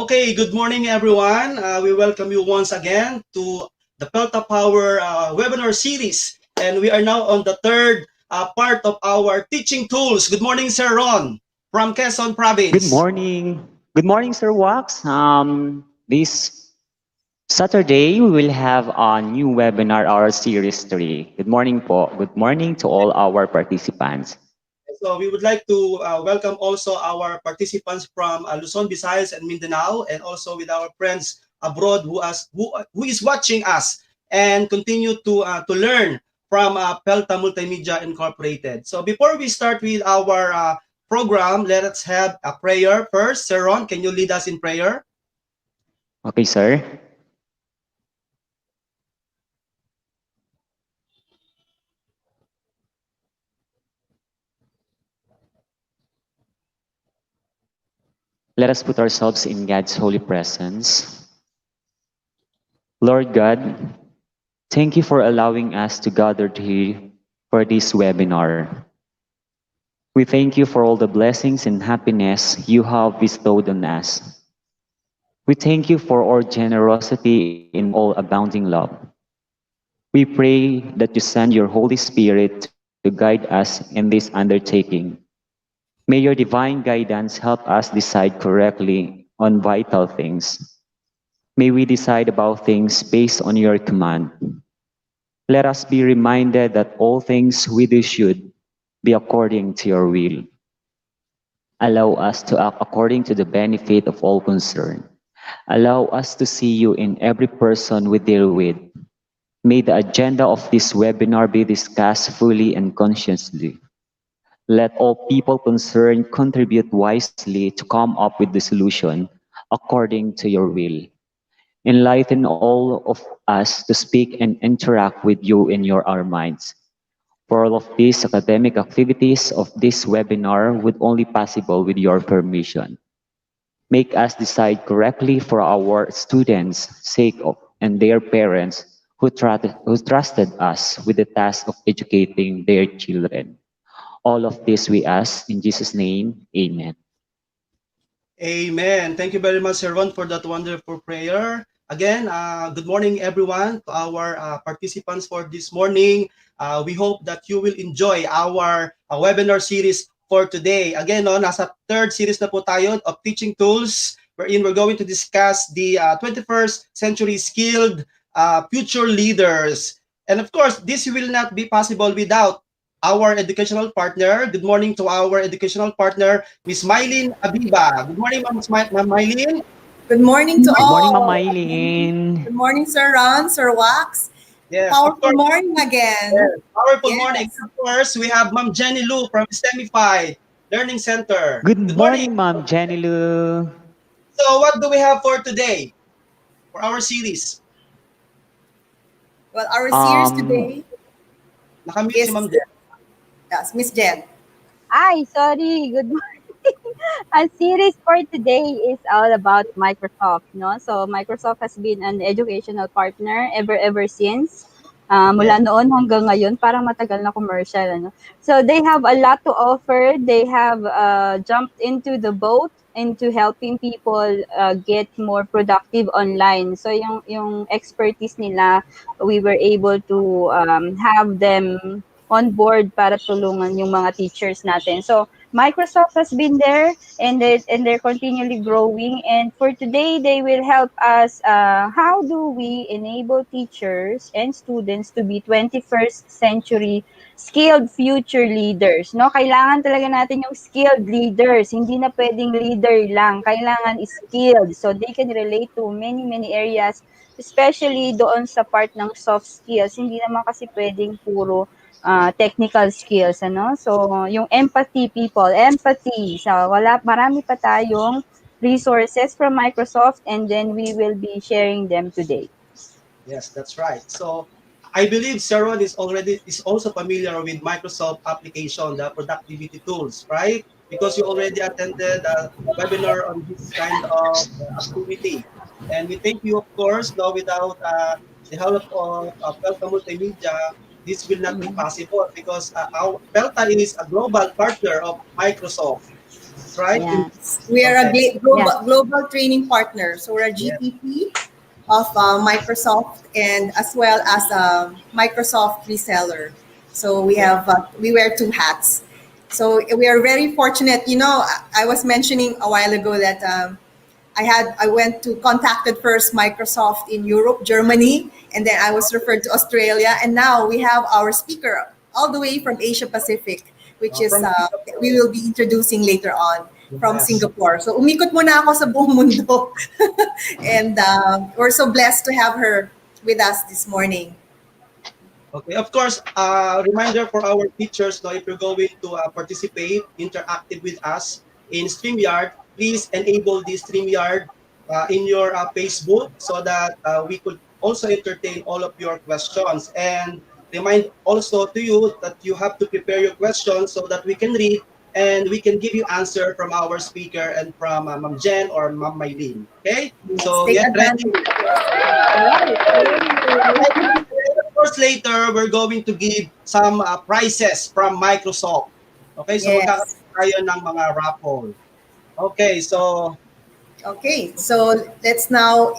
Okay, good morning everyone. We welcome you once again to the Pelta Power webinar series. And we are now on the third part of our teaching tools. Good morning, Sir Ron from Quezon Good Province. morning. Good morning, Sir Wax. This Saturday, we will have a new webinar, our Series 3. Good morning po. Good morning to all our participants. So we would like to welcome also our participants from Luzon, Visayas, and Mindanao, and also with our friends abroad who is watching us and continue to learn from Pelta Multimedia Incorporated. So before we start with our program, let us have a prayer first. Sir Ron, can you lead us in prayer? Okay, sir. Let us put ourselves in God's holy presence. Lord God, thank you for allowing us to gather here for this webinar. We thank you for all the blessings and happiness you have bestowed on us. We thank you for our generosity in all abounding love. We pray that you send your Holy Spirit to guide us in this undertaking. May your divine guidance help us decide correctly on vital things. May we decide about things based on your command. Let us be reminded that all things we do should be according to your will. Allow us to act according to the benefit of all concerned. Allow us to see you in every person we deal with. May the agenda of this webinar be discussed fully and consciously. Let all people concerned contribute wisely to come up with the solution according to your will. Enlighten all of us to speak and interact with you in our minds. For all of these academic activities of this webinar would only possible with your permission. Make us decide correctly for our students' sake of, and their parents who trusted us with the task of educating their children. All of this we ask in Jesus' name, amen. Amen. Thank you very much, Sir Ron, for that wonderful prayer. Again, good morning, everyone, to our participants for this morning. We hope that you will enjoy our webinar series for today. Again, no, nasa third series na po tayo of teaching tools wherein we're going to discuss the 21st century skilled future leaders. And of course, this will not be possible without our educational partner. Good morning to our educational partner, Miss Mylene Abiba. Good morning, Ma'am Mylene. Good morning to Good morning, Ma'am all. Mylene. Good morning, Sir Ron, Sir Wax. Yes, of Powerful course. morning again. Yes, powerful morning. Yes. Of course, we have Ma'am Jennylou from Semified Learning Center. Good Good morning. morning, Ma'am Jennylou. So, what do we have for today for our series? Well, our series Um, today Nakamute si is Ma'am Jen. yes, Miss Jen. Hi, sorry. Good morning. Our series for today is all about Microsoft, no? So Microsoft has been an educational partner ever since. Mula Yes. noon hanggang ngayon, parang matagal na commercial, ano? So they have a lot to offer. They have jumped into the boat into helping people get more productive online. So yung expertise nila, we were able to have them on board para tulungan yung mga teachers natin. So Microsoft has been there and they're continually growing. And for today, they will help us. How do we enable teachers and students to be 21st century skilled future leaders? No, kailangan talaga natin yung skilled leaders. Hindi na pwedeng leader lang. Kailangan skilled so they can relate to many areas, especially doon sa part ng soft skills. Hindi naman kasi pwedeng puro technical skills, ano? So, yung empathy. So, marami pa tayong resources from Microsoft and then we will be sharing them today. Yes, that's right. So, I believe Sharon is also familiar with Microsoft application, the productivity tools, right? Because you already attended a webinar on this kind of activity. And we thank you, of course, no, without the help of Pelta Multimedia, this will not be possible because our Pelta is a global partner of Microsoft. That's right. Yes. We are a Okay. global training partner. So we're a Yes. GPP of Microsoft and as well as a Microsoft reseller. So we wear two hats. So we are very fortunate. You know, I was mentioning a while ago that I went to contacted first Microsoft in Europe, Germany, and then I was referred to Australia, and now we have our speaker all the way from Asia Pacific, which is From we will be introducing later on from yes. Singapore. So umikot muna ako sa buong mundo, and we're so blessed to have her with us this morning. Okay, of course, reminder for our teachers, now if you're going to participate, interactive with us in StreamYard, please enable the StreamYard in your Facebook so that we could also entertain all of your questions. And remind also to you that you have to prepare your questions so that we can read and we can give you answer from our speaker and from Ma'am Jen or Ma'am Mylene. Okay, Yes, so take get ready. advantage. All right. Of course, later we're going to give some prizes from Microsoft. Okay, so Yes. magkakaroon tayo ng mga raffle. Okay, so Okay, so let's now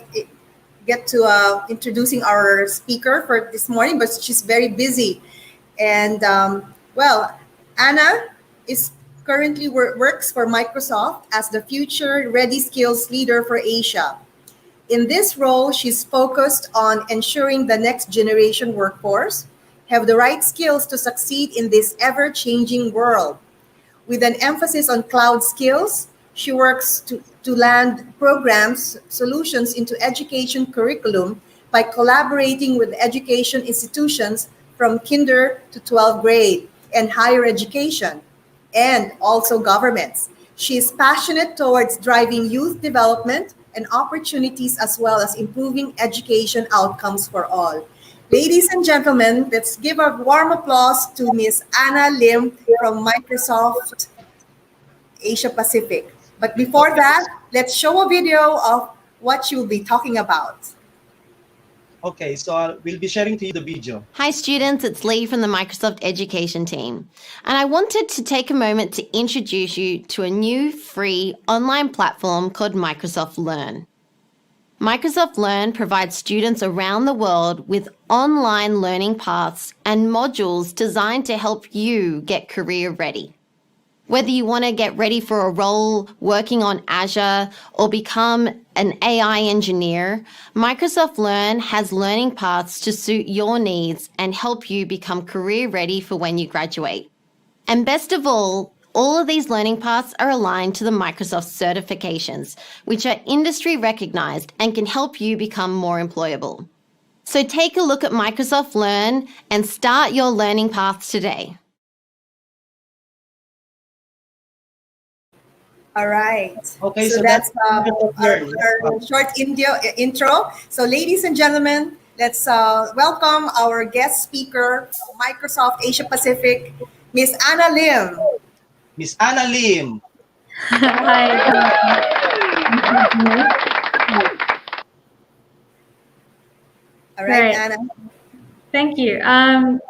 get to introducing our speaker for this morning, but she's very busy. And well, Anna is currently works for Microsoft as the Future Ready Skills Leader for Asia. In this role, she's focused on ensuring the next generation workforce have the right skills to succeed in this ever-changing world. With an emphasis on cloud skills, she works to land programs, solutions into education curriculum by collaborating with education institutions from kinder to 12th grade and higher education, and also governments. She is passionate towards driving youth development and opportunities as well as improving education outcomes for all. Ladies and gentlemen, let's give a warm applause to Miss Anna Lim from Microsoft Asia Pacific. But before that, let's show a video of what she will be talking about. okay, so we'll be sharing to you the video. Hi students, it's Lee from the Microsoft Education team. And I wanted to take a moment to introduce you to a new free online platform called Microsoft Learn. Microsoft Learn provides students around the world with online learning paths and modules designed to help you get career ready. Whether you want to get ready for a role working on Azure or become an AI engineer, Microsoft Learn has learning paths to suit your needs and help you become career ready for when you graduate. And best of all of these learning paths are aligned to the Microsoft certifications, which are industry recognized and can help you become more employable. So take a look at Microsoft Learn and start your learning paths today. All right. Okay, so so that's Microsoft Learn. our short intro. So, ladies and gentlemen, let's welcome our guest speaker from Microsoft Asia Pacific, Miss Anna Lim. Miss Anna Lim. All right, Great. Anna. Thank you.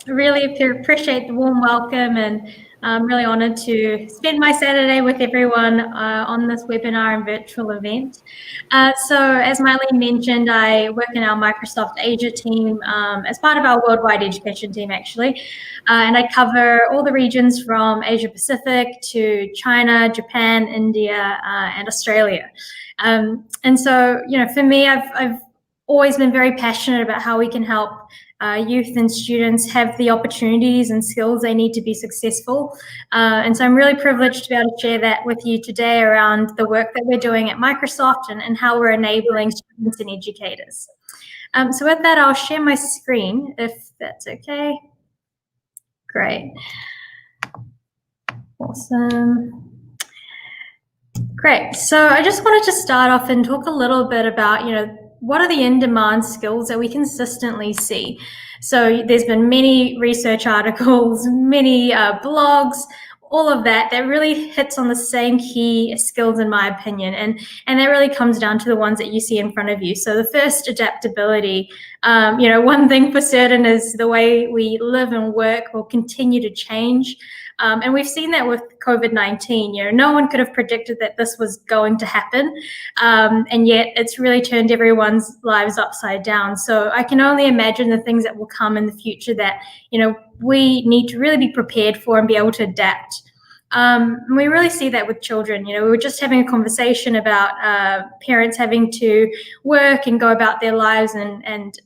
Really appreciate the warm welcome, and I'm really honored to spend my Saturday with everyone on this webinar and virtual event. So as Mylene mentioned, I work in our Microsoft Asia team as part of our worldwide education team, actually. And I cover all the regions from Asia Pacific to China, Japan, India, and Australia. And so, you know, for me, I've always been very passionate about how we can help youth and students have the opportunities and skills they need to be successful. And so I'm really privileged to be able to share that with you today around the work that we're doing at Microsoft and how we're enabling students and educators. So with that, I'll share my screen if that's okay. Great. Awesome. Great. So I just wanted to start off and talk a little bit about, you know, what are the in-demand skills that we consistently see? So there's been many research articles, many blogs, all of that really hits on the same key skills in my opinion. And that really comes down to the ones that you see in front of you. So the first, adaptability, One thing for certain is the way we live and work will continue to change. And we've seen that with COVID-19. No one could have predicted that this was going to happen. And yet it's really turned everyone's lives upside down. So I can only imagine the things that will come in the future that, we need to really be prepared for and be able to adapt. And we really see that with children. We were just having a conversation about parents having to work and go about their lives and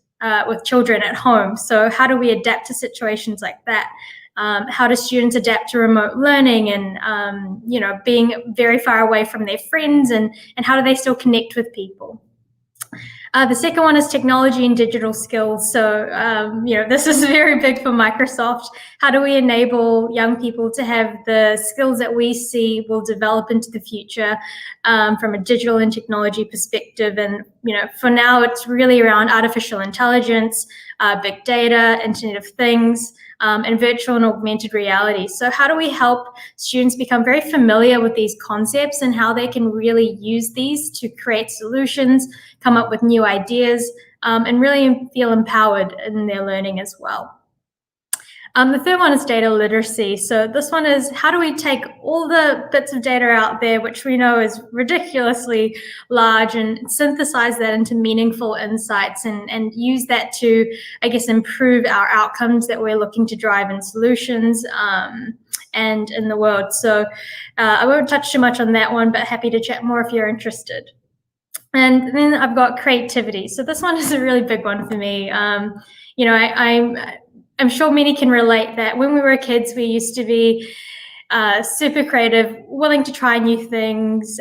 with children at home. So how do we adapt to situations like that? How do students adapt to remote learning and, being very far away from their friends, and how do they still connect with people? The second one is technology and digital skills. So, this is very big for Microsoft. How do we enable young people to have the skills that we see will develop into the future from a digital and technology perspective? And, for now, it's really around artificial intelligence, big data, Internet of Things, and virtual and augmented reality. So how do we help students become very familiar with these concepts and how they can really use these to create solutions, come up with new ideas, and really feel empowered in their learning as well? The third one is data literacy. So this one is, how do we take all the bits of data out there, which we know is ridiculously large, and synthesize that into meaningful insights and use that to, I guess, improve our outcomes that we're looking to drive in solutions and in the world. So I won't touch too much on that one, but happy to chat more if you're interested. And then I've got creativity. So this one is a really big one for me. I'm sure many can relate that when we were kids, we used to be super creative, willing to try new things,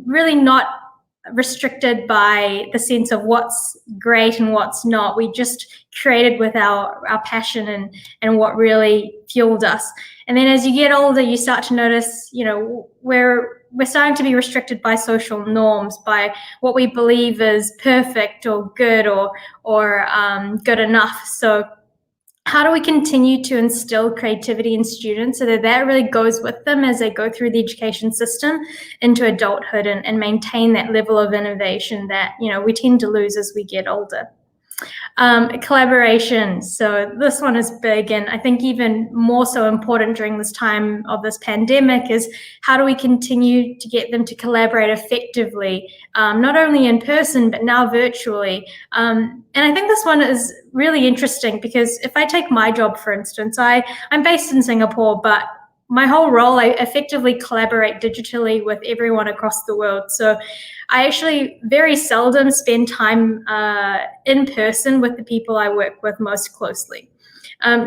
really not restricted by the sense of what's great and what's not. We just created with our passion and what really fueled us. And then as you get older, you start to notice, we're starting to be restricted by social norms, by what we believe is perfect or good or good enough. So how do we continue to instill creativity in students so that really goes with them as they go through the education system into adulthood and maintain that level of innovation that, we tend to lose as we get older? Collaboration. So this one is big, and I think even more so important during this time of this pandemic is how do we continue to get them to collaborate effectively, not only in person, but now virtually. And I think this one is really interesting because if I take my job, for instance, I'm based in Singapore, but my whole role, I effectively collaborate digitally with everyone across the world. So I actually very seldom spend time in person with the people I work with most closely.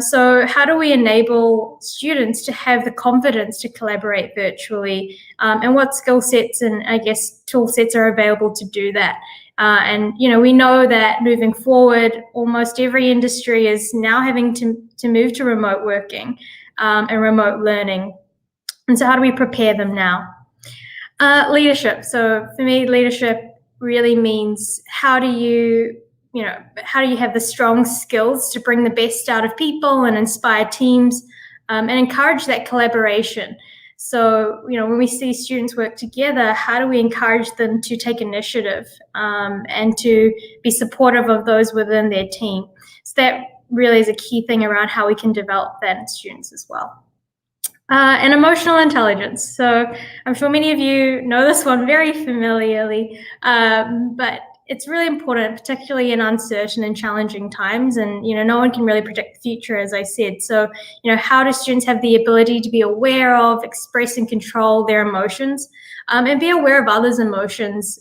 So how do we enable students to have the confidence to collaborate virtually, and what skill sets and, I guess, tool sets are available to do that? And, we know that moving forward, almost every industry is now having to move to remote working and remote learning. And so how do we prepare them now? Leadership. So for me, leadership really means how do you have the strong skills to bring the best out of people and inspire teams and encourage that collaboration. So, when we see students work together, how do we encourage them to take initiative and to be supportive of those within their team? So that really is a key thing around how we can develop that in students as well. And emotional intelligence. So I'm sure many of you know this one very familiarly, but it's really important, particularly in uncertain and challenging times. And, no one can really predict the future, as I said. So, how do students have the ability to be aware of, express and control their emotions, and be aware of others' emotions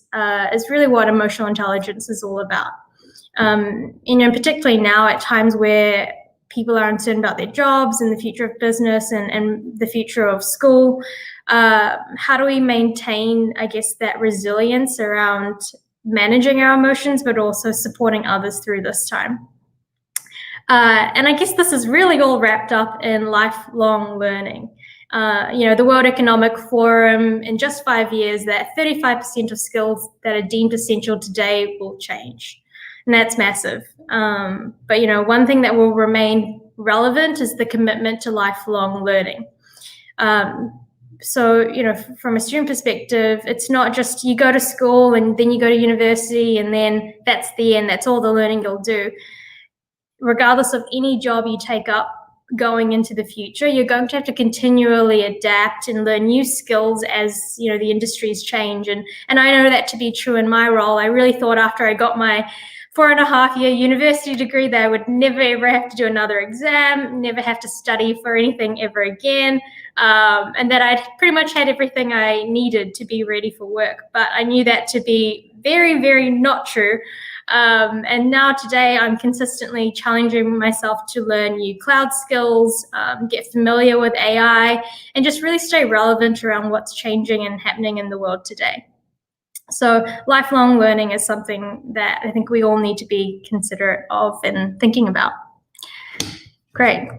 is really what emotional intelligence is all about. Particularly now at times where people are uncertain about their jobs and the future of business and the future of school. How do we maintain, I guess, that resilience around managing our emotions, but also supporting others through this time? And I guess this is really all wrapped up in lifelong learning. The World Economic Forum, in just 5 years, that 35% of skills that are deemed essential today will change. And that's massive. But, one thing that will remain relevant is the commitment to lifelong learning. So, from a student perspective, it's not just you go to school and then you go to university and then that's the end, that's all the learning you'll do. Regardless of any job you take up going into the future, you're going to have to continually adapt and learn new skills as the industries change. And I know that to be true in my role. I really thought after I got my 4.5-year university degree that I would never ever have to do another exam, never have to study for anything ever again, and that I'd pretty much had everything I needed to be ready for work. But I knew that to be very, very not true. And now today I'm consistently challenging myself to learn new cloud skills, get familiar with AI, and just really stay relevant around what's changing and happening in the world today. So lifelong learning is something that I think we all need to be considerate of and thinking about. Great.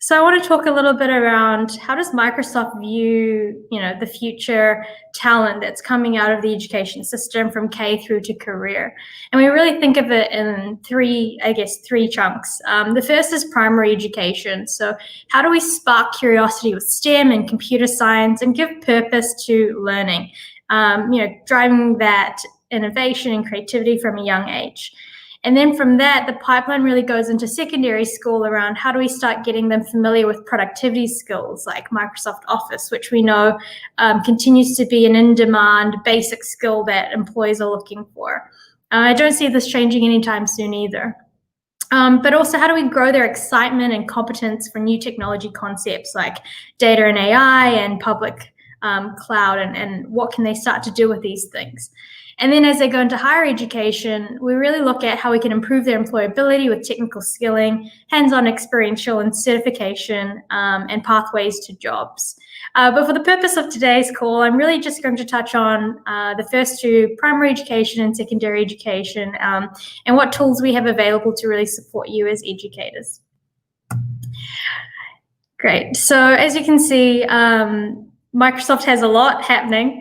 So I want to talk a little bit around how does Microsoft view, the future talent that's coming out of the education system from K through to career. And we really think of it in three chunks. The first is primary education. So how do we spark curiosity with STEM and computer science and give purpose to learning? Driving that innovation and creativity from a young age. And then from that, the pipeline really goes into secondary school around how do we start getting them familiar with productivity skills like Microsoft Office, which we know continues to be an in-demand basic skill that employees are looking for. I don't see this changing anytime soon either. But also, how do we grow their excitement and competence for new technology concepts like data and AI and public cloud, and what can they start to do with these things? And then as they go into higher education, we really look at how we can improve their employability with technical skilling, hands-on experiential and certification, and pathways to jobs. But for the purpose of today's call, I'm really just going to touch on the first two, primary education and secondary education, and what tools we have available to really support you as educators. Great. So as you can see, Microsoft has a lot happening.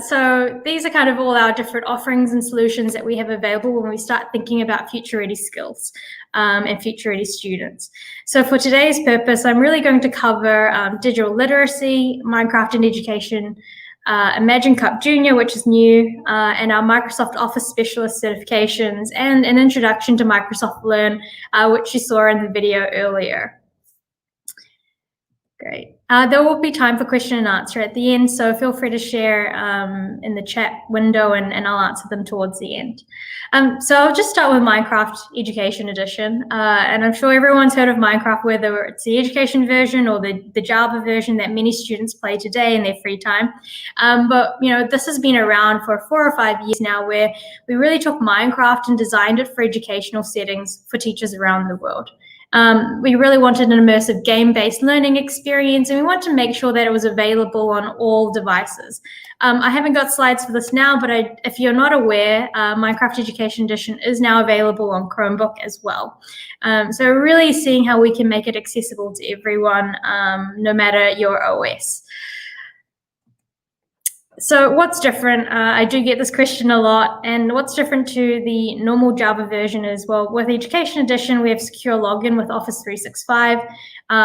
So these are kind of all our different offerings and solutions that we have available when we start thinking about future-ready skills and future-ready students. So for today's purpose, I'm really going to cover digital literacy, Minecraft in education, Imagine Cup Junior, which is new, and our Microsoft Office Specialist certifications, and an introduction to Microsoft Learn, which you saw in the video earlier. Great. There will be time for question and answer at the end, so feel free to share in the chat window and I'll answer them towards the end. So I'll just start with Minecraft Education Edition, and I'm sure everyone's heard of Minecraft, whether it's the education version or the Java version that many students play today in their free time. But this has been around for 4 or 5 years now, where we really took Minecraft and designed it for educational settings for teachers around the world. We really wanted an immersive game-based learning experience, and we want to make sure that it was available on all devices. I haven't got slides for this now, but if you're not aware, Minecraft Education Edition is now available on Chromebook as well. So we're really seeing how we can make it accessible to everyone, no matter your OS. So what's different? I do get this question a lot, and what's different to the normal Java version is, well, with Education Edition, we have secure login with Office 365.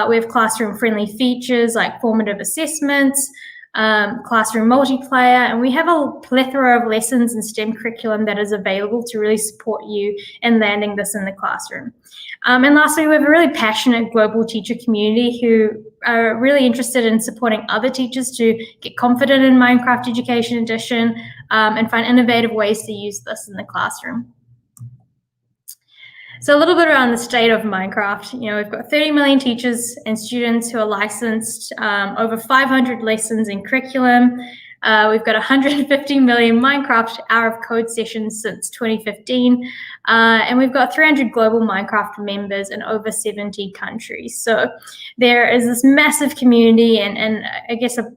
We have classroom-friendly features like formative assessments, classroom multiplayer, and we have a plethora of lessons and STEM curriculum that is available to really support you in landing this in the classroom. And lastly, we have a really passionate global teacher community who are really interested in supporting other teachers to get confident in Minecraft Education Edition and find innovative ways to use this in the classroom. So a little bit around the state of Minecraft. We've got 30 million teachers and students who are licensed, over 500 lessons in curriculum. We've got 150 million Minecraft hour of code sessions since 2015, and we've got 300 global Minecraft members in over 70 countries. So there is this massive community and I guess a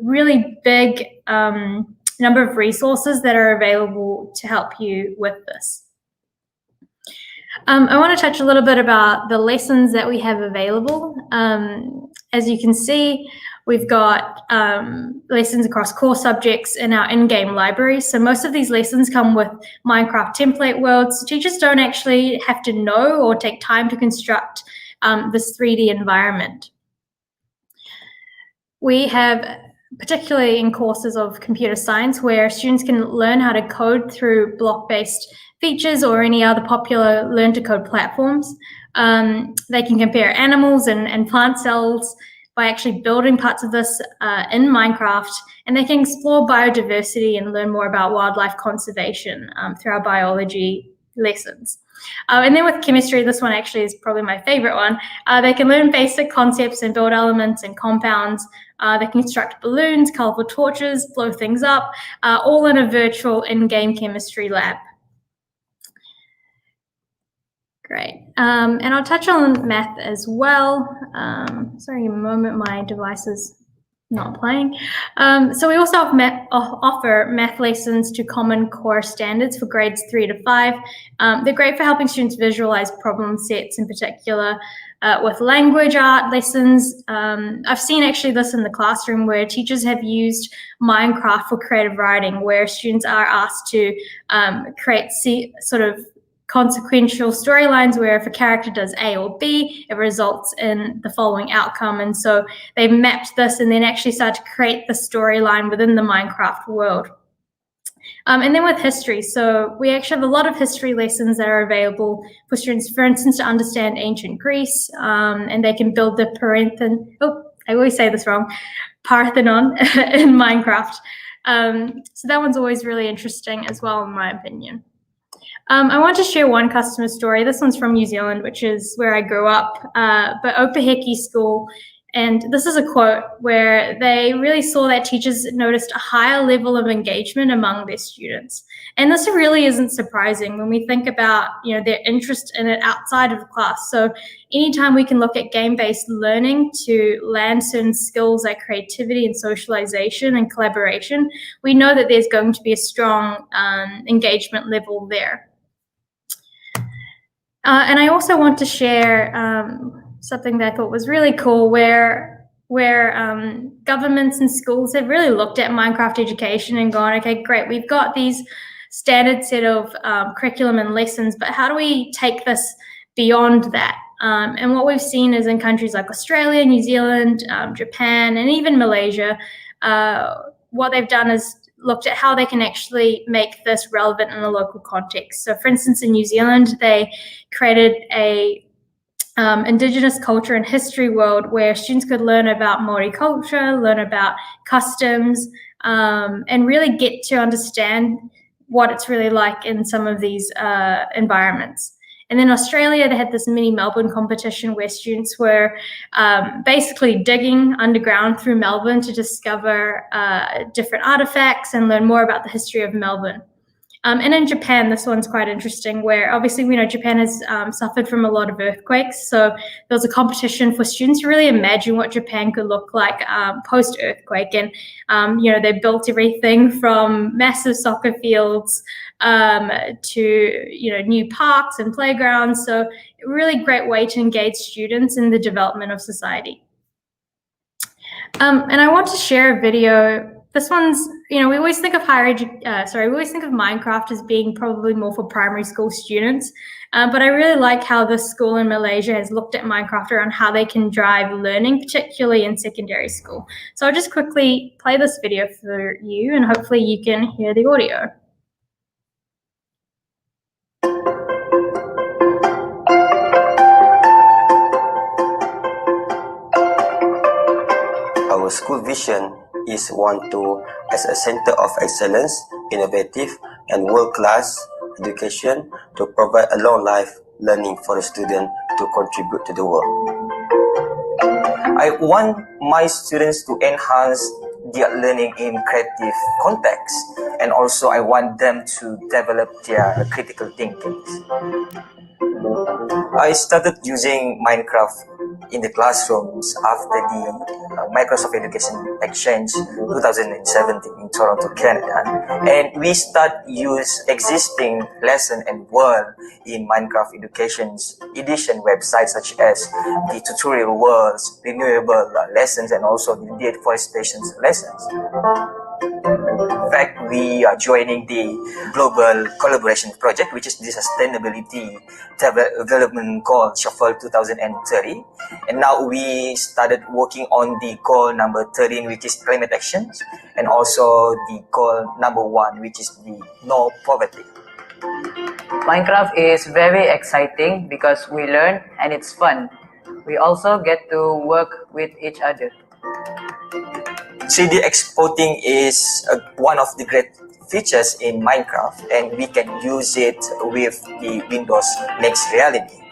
really big number of resources that are available to help you with this. I want to touch a little bit about the lessons that we have available. As you can see, we've got lessons across core subjects in our in-game library. So most of these lessons come with Minecraft template worlds. Teachers don't actually have to know or take time to construct this 3D environment. We have, particularly in courses of computer science, where students can learn how to code through block-based features or any other popular learn-to-code platforms. They can compare animals and plant cells by actually building parts of this in Minecraft, and they can explore biodiversity and learn more about wildlife conservation through our biology lessons. And then with chemistry, this one actually is probably my favorite one. They can learn basic concepts and build elements and compounds. They can construct balloons, colorful torches, blow things up, all in a virtual in-game chemistry lab. Great. And I'll touch on math as well. Sorry, a moment, my device is not playing. So we also offer math lessons to Common Core standards for grades 3 to 5. They're great for helping students visualize problem sets, in particular with language art lessons. I've seen actually this in the classroom where teachers have used Minecraft for creative writing, where students are asked to create sort of consequential storylines where if a character does A or B, it results in the following outcome. And so they've mapped this and then actually start to create the storyline within the Minecraft world. And then with history, so we actually have a lot of history lessons that are available for students, for instance, to understand ancient Greece, and they can build the Parthenon in Minecraft. So that one's always really interesting as well, in my opinion. I want to share one customer story. This one's from New Zealand, which is where I grew up, but Opaheki School. And this is a quote where they really saw that teachers noticed a higher level of engagement among their students. And this really isn't surprising when we think about, their interest in it outside of class. So anytime we can look at game-based learning to land certain skills like creativity and socialization and collaboration, we know that there's going to be a strong engagement level there. And I also want to share something that I thought was really cool, where governments and schools have really looked at Minecraft education and gone, okay, great, we've got these standard set of curriculum and lessons, but how do we take this beyond that? And what we've seen is in countries like Australia, New Zealand, Japan, and even Malaysia, what they've done is looked at how they can actually make this relevant in a local context. So for instance, in New Zealand, they created a Indigenous culture and history world where students could learn about Māori culture, learn about customs, and really get to understand what it's really like in some of these environments. And then Australia, they had this mini Melbourne competition where students were basically digging underground through Melbourne to discover different artifacts and learn more about the history of Melbourne. And in Japan, this one's quite interesting, where obviously we know Japan has suffered from a lot of earthquakes. So there was a competition for students to really imagine what Japan could look like post-earthquake. And, they built everything from massive soccer fields to, new parks and playgrounds. So a really great way to engage students in the development of society. And I want to share a video. This one's, we always think of Minecraft as being probably more for primary school students, but I really like how this school in Malaysia has looked at Minecraft around how they can drive learning, particularly in secondary school. So I'll just quickly play this video for you, and hopefully you can hear the audio. Our school vision is one to as a center of excellence, innovative and world-class education to provide a long life learning for the student to contribute to the world. I want my students to enhance their learning in creative context, and also I want them to develop their critical thinking. I started using Minecraft in the classrooms after the Microsoft Education Exchange 2017 in Toronto, Canada. And we start use existing lesson and world in Minecraft Education's edition websites such as the tutorial worlds, renewable lessons, and also the deforestation lessons. In fact, we are joining the global collaboration project, which is the Sustainability Development Goal Shuffle 2030. And now we started working on the goal number 13, which is climate action, and also the goal number 1, which is the no poverty. Minecraft is very exciting because we learn and it's fun. We also get to work with each other. 3D exporting is one of the great features in Minecraft, and we can use it with the Windows Next Reality.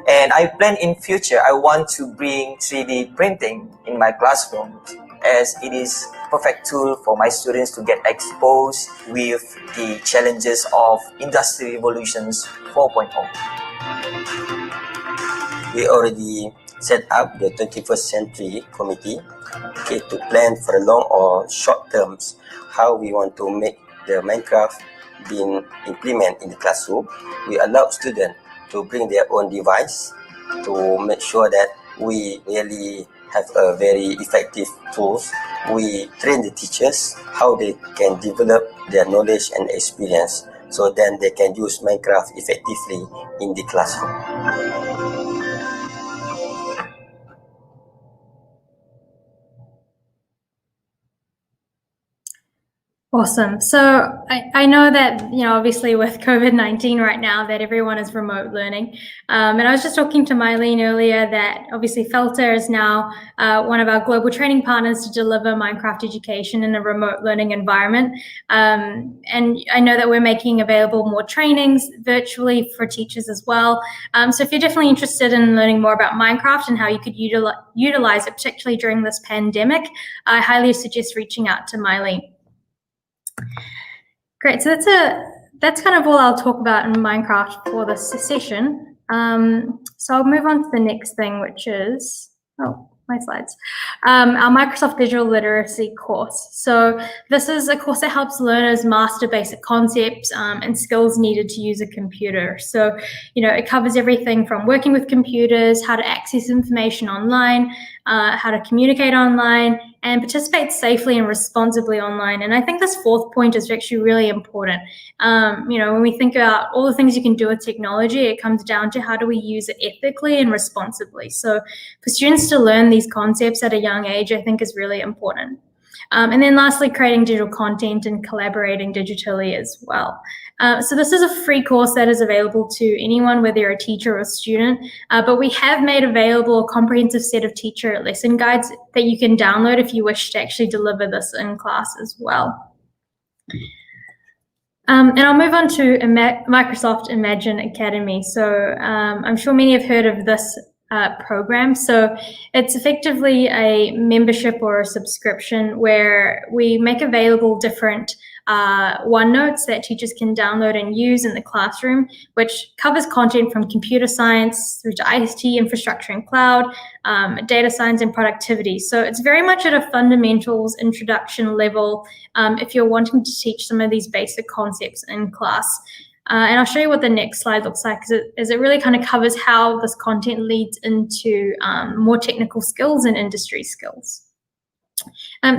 And I plan in future, I want to bring 3D printing in my classroom, as it is perfect tool for my students to get exposed with the challenges of Industry Revolutions 4.0. We already set up the 21st Century Committee to plan for the long or short terms how we want to make the Minecraft being implemented in the classroom. We allow students to bring their own device to make sure that we really have a very effective tools. We train the teachers how they can develop their knowledge and experience, so then they can use Minecraft effectively in the classroom. Awesome. So I know that, obviously with COVID-19 right now, that everyone is remote learning. And I was just talking to Mylene earlier that obviously Felter is now one of our global training partners to deliver Minecraft education in a remote learning environment. And I know that we're making available more trainings virtually for teachers as well. So if you're definitely interested in learning more about Minecraft and how you could utilize it, particularly during this pandemic, I highly suggest reaching out to Mylene. Great, so that's kind of all I'll talk about in Minecraft for this session. So I'll move on to the next thing, which is, my slides, our Microsoft Digital Literacy course. So this is a course that helps learners master basic concepts and skills needed to use a computer. So, it covers everything from working with computers, how to access information online, how to communicate online, and participate safely and responsibly online. And I think this fourth point is actually really important. When we think about all the things you can do with technology, it comes down to how do we use it ethically and responsibly. So for students to learn these concepts at a young age, I think is really important. And then lastly, creating digital content and collaborating digitally as well. So this is a free course that is available to anyone, whether you're a teacher or a student, but we have made available a comprehensive set of teacher lesson guides that you can download if you wish to actually deliver this in class as well. And I'll move on to Microsoft Imagine Academy. So I'm sure many have heard of this program. So it's effectively a membership or a subscription where we make available different OneNotes that teachers can download and use in the classroom, which covers content from computer science through to IT infrastructure and cloud, data science and productivity. So it's very much at a fundamentals introduction level if you're wanting to teach some of these basic concepts in class. And I'll show you what the next slide looks like, as it really kind of covers how this content leads into more technical skills and industry skills.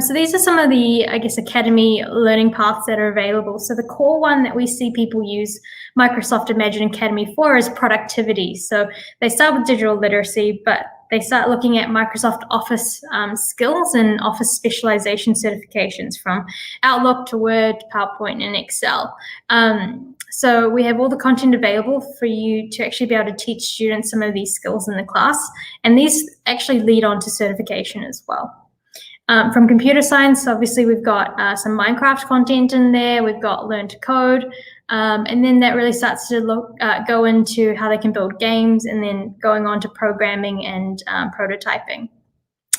So these are some of the, academy learning paths that are available. So the core one that we see people use Microsoft Imagine Academy for is productivity. So they start with digital literacy, but they start looking at Microsoft Office skills and Office specialization certifications from Outlook to Word, PowerPoint, and Excel. So we have all the content available for you to actually be able to teach students some of these skills in the class, and these actually lead on to certification as well. From computer science, obviously we've got some Minecraft content in there, we've got Learn to Code, and then that really starts to go into how they can build games, and then going on to programming and prototyping,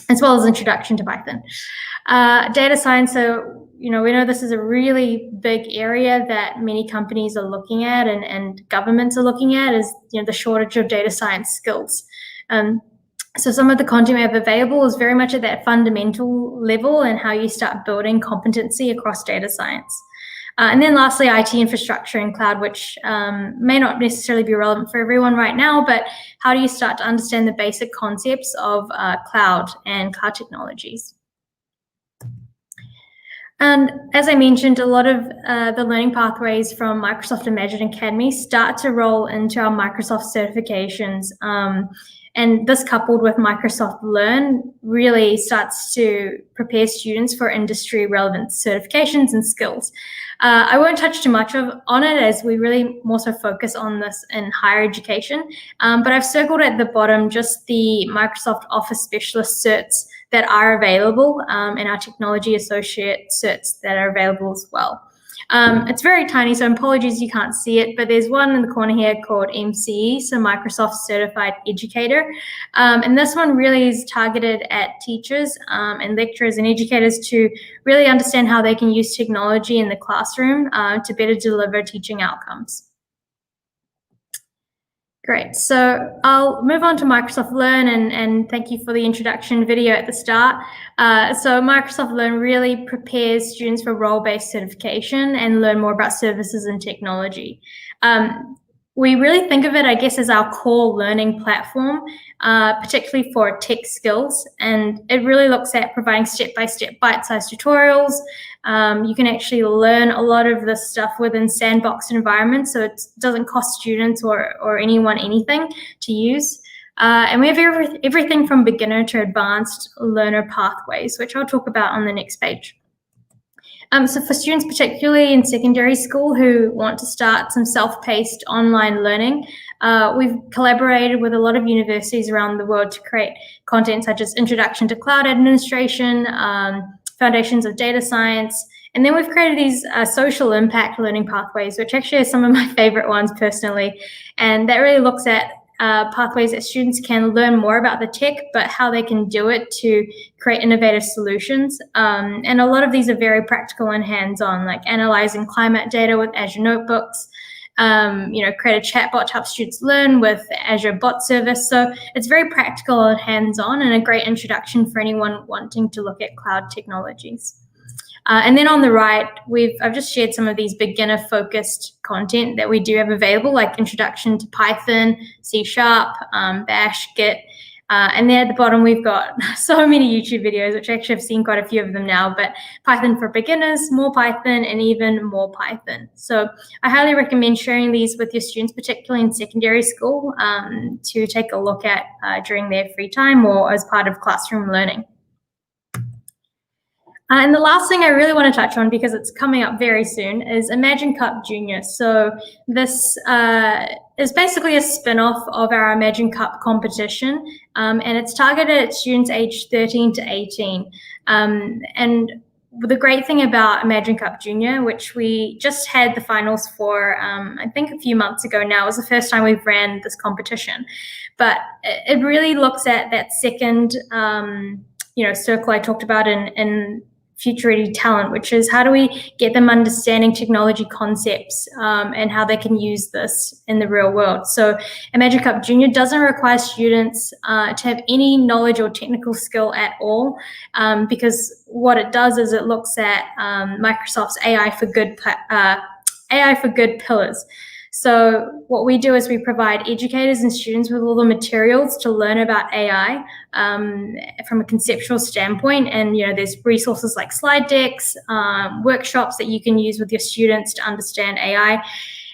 as well as introduction to Python. Data science, so we know this is a really big area that many companies are looking at and governments are looking at, is the shortage of data science skills. So some of the content we have available is very much at that fundamental level and how you start building competency across data science. And then lastly, IT infrastructure and cloud, which may not necessarily be relevant for everyone right now, but how do you start to understand the basic concepts of cloud and cloud technologies? And as I mentioned, a lot of the learning pathways from Microsoft Imagine Academy start to roll into our Microsoft certifications. And this, coupled with Microsoft Learn, really starts to prepare students for industry relevant certifications and skills. I won't touch too much on it, as we really more so focus on this in higher education, but I've circled at the bottom just the Microsoft Office Specialist certs that are available, and our Technology Associate certs that are available as well. It's very tiny, so apologies you can't see it, but there's one in the corner here called MCE, so Microsoft Certified Educator. And this one really is targeted at teachers and lecturers and educators to really understand how they can use technology in the classroom to better deliver teaching outcomes. Great, so I'll move on to Microsoft Learn, and thank you for the introduction video at the start. So Microsoft Learn really prepares students for role-based certification and learn more about services and technology. We really think of it, I guess, as our core learning platform, particularly for tech skills, and it really looks at providing step-by-step bite-sized tutorials. You can actually learn a lot of this stuff within sandbox environments, so it doesn't cost students or anyone anything to use. And we have everything from beginner to advanced learner pathways, which I'll talk about on the next page. So for students, particularly in secondary school, who want to start some self-paced online learning, we've collaborated with a lot of universities around the world to create content such as Introduction to Cloud Administration, Foundations of Data Science, and then we've created these social impact learning pathways, which actually are some of my favorite ones personally, and that really looks at pathways that students can learn more about the tech, but how they can do it to create innovative solutions. And a lot of these are very practical and hands-on, like analyzing climate data with Azure Notebooks, create a chatbot to help students learn with Azure Bot Service. So it's very practical and hands-on, and a great introduction for anyone wanting to look at cloud technologies. And then on the right, I've just shared some of these beginner-focused content that we do have available, like Introduction to Python, C#, Bash, Git. And then at the bottom, we've got so many YouTube videos, which actually I've seen quite a few of them now, but Python for beginners, more Python, and even more Python. So I highly recommend sharing these with your students, particularly in secondary school, to take a look at during their free time or as part of classroom learning. And the last thing I really want to touch on, because it's coming up very soon, is Imagine Cup Junior. So this is basically a spin-off of our Imagine Cup competition, and it's targeted at students aged 13 to 18. And the great thing about Imagine Cup Junior, which we just had the finals for, I think a few months ago now, was the first time we've ran this competition. But it really looks at that second circle I talked about in future-ready talent, which is how do we get them understanding technology concepts and how they can use this in the real world. So Imagine Cup Junior doesn't require students to have any knowledge or technical skill at all, because what it does is it looks at Microsoft's AI for Good pillars. So what we do is we provide educators and students with all the materials to learn about AI from a conceptual standpoint. And, there's resources like slide decks, workshops that you can use with your students to understand AI.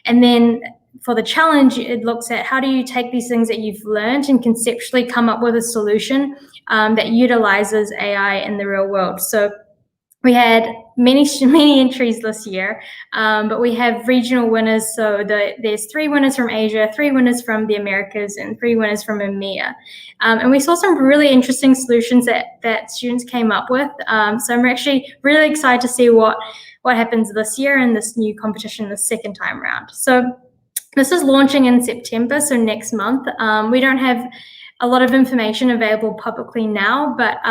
And then for the challenge, it looks at how do you take these things that you've learned and conceptually come up with a solution that utilizes AI in the real world. So we had many entries this year, but we have regional winners. So there's 3 winners from Asia, 3 winners from the Americas, and 3 winners from EMEA. And we saw some really interesting solutions that students came up with. So I'm actually really excited to see what happens this year in this new competition the second time around. So this is launching in September, so next month. We don't have a lot of information available publicly now, but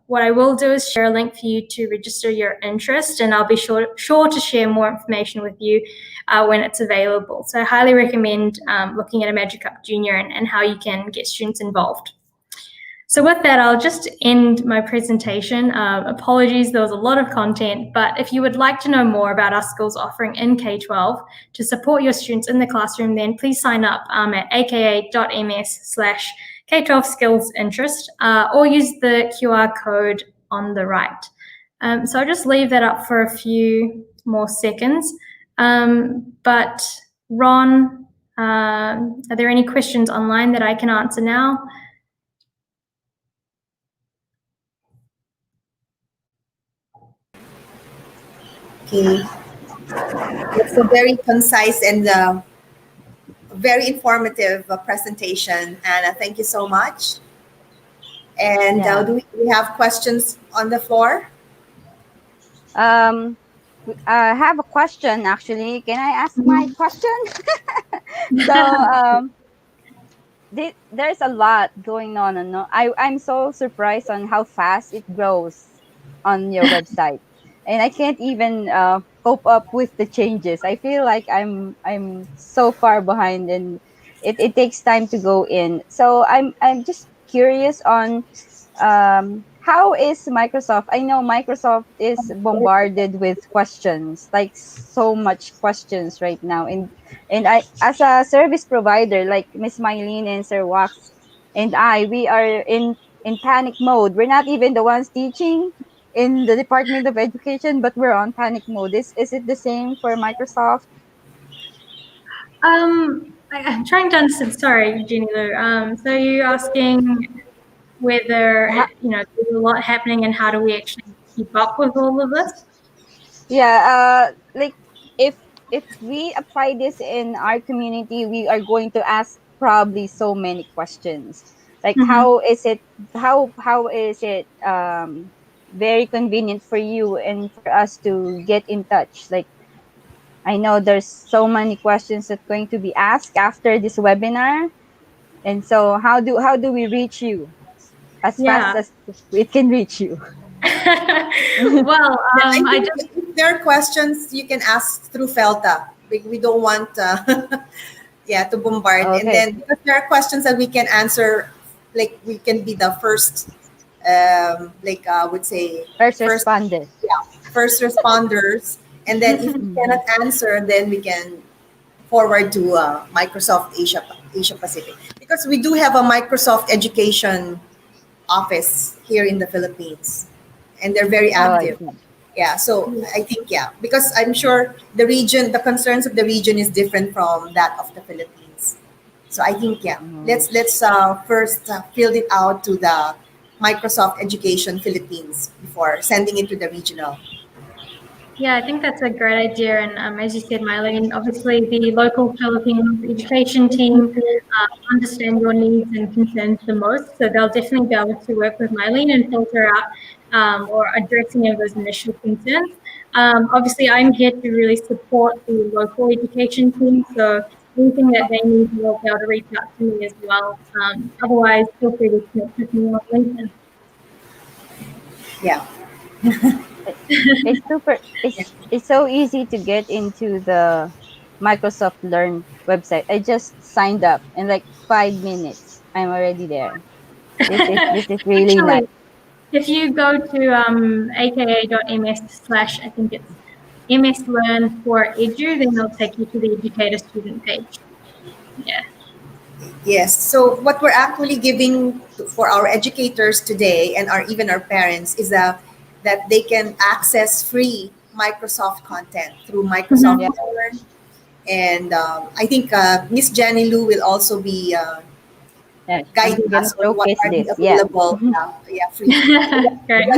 what I will do is share a link for you to register your interest, and I'll be sure to share more information with you when it's available. So I highly recommend looking at Imagine Cup Junior and how you can get students involved. So with that, I'll just end my presentation. Apologies, there was a lot of content, but if you would like to know more about our skills offering in K-12 to support your students in the classroom, then please sign up at aka.ms/K-12 skills interest, or use the QR code on the right. So I'll just leave that up for a few more seconds. But Ron, are there any questions online that I can answer now? Okay. It's a very concise and very informative presentation, Anna. Thank you so much. And Yeah. do we have questions on the floor? I have a question actually. Can I ask my question? So there's a lot going on. No? I'm so surprised on how fast it grows on your website, and I can't even cope up with the changes. I feel like I'm so far behind, and it takes time to go in. So I'm just curious on how is Microsoft? I know Microsoft is bombarded with questions, like so much questions right now, and I, as a service provider, like Miss Mylene and Sir Wax and we are in panic mode. We're not even the ones teaching in the Department of Education, but we're on panic mode. Is it the same for Microsoft? I'm trying to understand. Sorry, Jennylou. So you're asking whether Ha- there's a lot happening and how do we actually keep up with all of this? yeah, like if if we apply this in our community, we are going to ask probably so many questions. Like Mm-hmm. how is it very convenient for you and for us to get in touch? Like I know there's so many questions that going to be asked after this webinar. And so how do we reach you as fast Yeah. as it can reach you? Well, Yeah, I I think just if there are questions, you can ask through Felta. We don't want, yeah, to bombard. And Okay. then because there are questions that we can answer, like we can be the first, like I would say, First first, responders. yeah, first responders. And then if we Mhm. cannot answer, then we can forward to Microsoft Asia Pacific, because we do have a Microsoft Education office here in the Philippines, and they're very Oh, I active. see. Yeah, so I think, yeah, because I'm sure the concerns of the region is different from that of the Philippines. So I think, yeah, Mhm. let's first field it out to the Microsoft Education Philippines before sending it to the regional. Yeah, I think that's a great idea. And as you said, Mylene, obviously the local Philippines education team understand your needs and concerns the most. So they'll definitely be able to work with Mylene and filter out or address any of those initial concerns. Obviously, I'm here to really support the local education team. So anything that they need, they'll be able to reach out to me as well. Otherwise, feel free to connect with me on LinkedIn. Yeah, It- It's super. It's so easy to get into the Microsoft Learn website. I just signed up in like 5 minutes. I'm already there. This is really nice. Actually, if you go to aka.ms/ I think it's MS Learn for Edu, then they'll take you to the educator student page. Yeah. yes. So what we're actually giving for our educators today, and our even our parents, is that they can access free Microsoft content through Microsoft Yeah. Mhm. Learn. And I think Miss Jennylou will also be Yeah. She's guiding gonna us on what showcase are the this. Yeah. available, yeah, free, Great.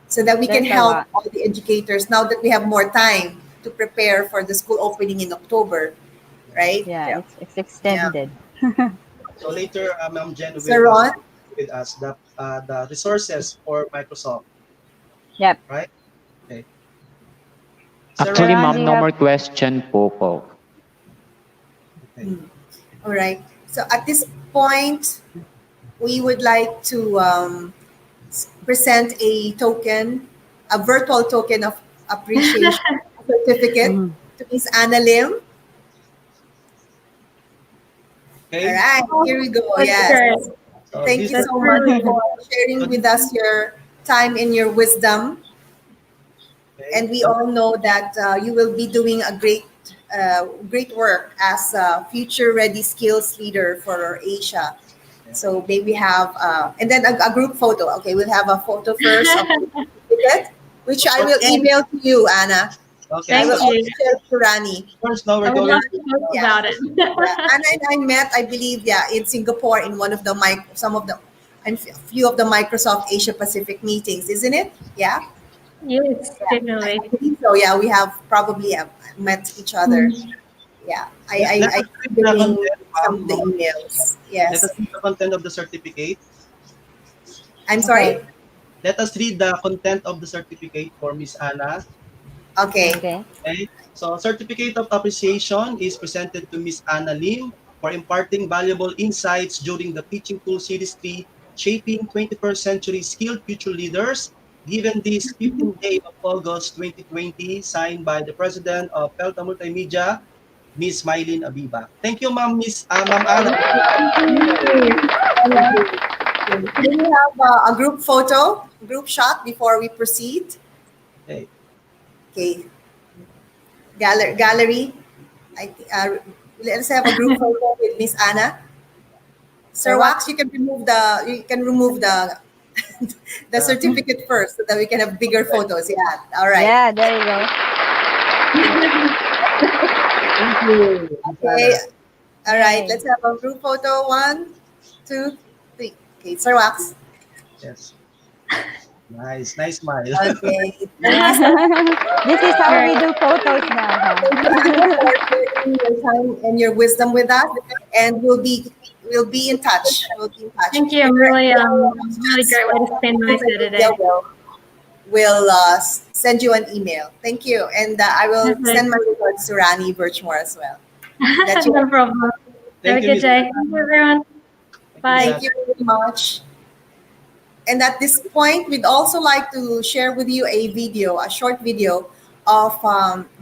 so that we can There's a help lot. all the educators now that we have more time to prepare for the school opening in October, right? Yeah. Yeah. It's Yeah. extended. So later, Ma'am Jen So will Ron, with us the resources for Microsoft, Yep. right? Okay. Sir Actually, Ron, Sharon, do ma'am, you no have? more question po. okay. all right. So at this point, we would like to present a token, a virtual token of appreciation certificate Mhm. to Miss Anna Lim. All Okay. right, here we go. That's Yes. great. So Thank this you is That's so much really for so sharing this, with us your time and your wisdom. okay. And we all know that you will be doing a great work as a future ready skills leader for Asia. So maybe we have, and then a group photo. Okay, we'll have a photo first of the certificate, which I will email to you, Anna. Okay. I Thank will So also you. share to Rani. first, now I we're would going love to to talk Yeah. about it. Yeah. Anna and I met, I believe, in Singapore in one of the some of the, and a few of the Microsoft Asia Pacific meetings, isn't it? Yeah. Yes, Yeah, I definitely. believe so. Yeah, we have probably met each other. Mm. Yeah, let I us read the reading content, some of the emails. let us Yes, read the content of the certificate. I'm Okay. sorry. Let us read the content of the certificate for Miss Anna. Okay. Okay. Okay. So, certificate of appreciation is presented to Miss Anna Lim for imparting valuable insights during the Teaching Tool Series 3, Shaping 21st Century Skilled Future Leaders, given this 15th day of August 2020, signed by the President of Pelta Multimedia, Miss Mylene Abiba. Thank you, Ma'am Anna. Thank you, Anna. Okay. Can we have a group photo, group shot before we proceed? Okay. Okay. Gallery. Let's have a group photo with Miss Anna. Sir Wax, you can remove the the certificate first so that we can have bigger photos. Yeah. All right. Yeah, there you go. Thank you, Miss Okay. Anna. All right. Yay. Let's have a group photo. 1, 2, 3. Okay, Sir Wax. Yes. Nice. Nice smile. Okay. Thank you, sir. Yeah. This is how Right. we do photos now, huh? Thank you, Anna, for sharing your time and your wisdom with us. And we'll be in touch. We'll be in touch. Thank you. If I'm there are really any really announcements great way to spend my from social media, Saturday. we'll send you an email. Thank you. And I will Perfect. send my regards to Rani Birchmore as well. That you No problem. Have a Thank you, good Miss day. Anna. Thank you, everyone. Thank you, Miss Bye. Thank you very much. And at this point, we'd also like to share with you a short video of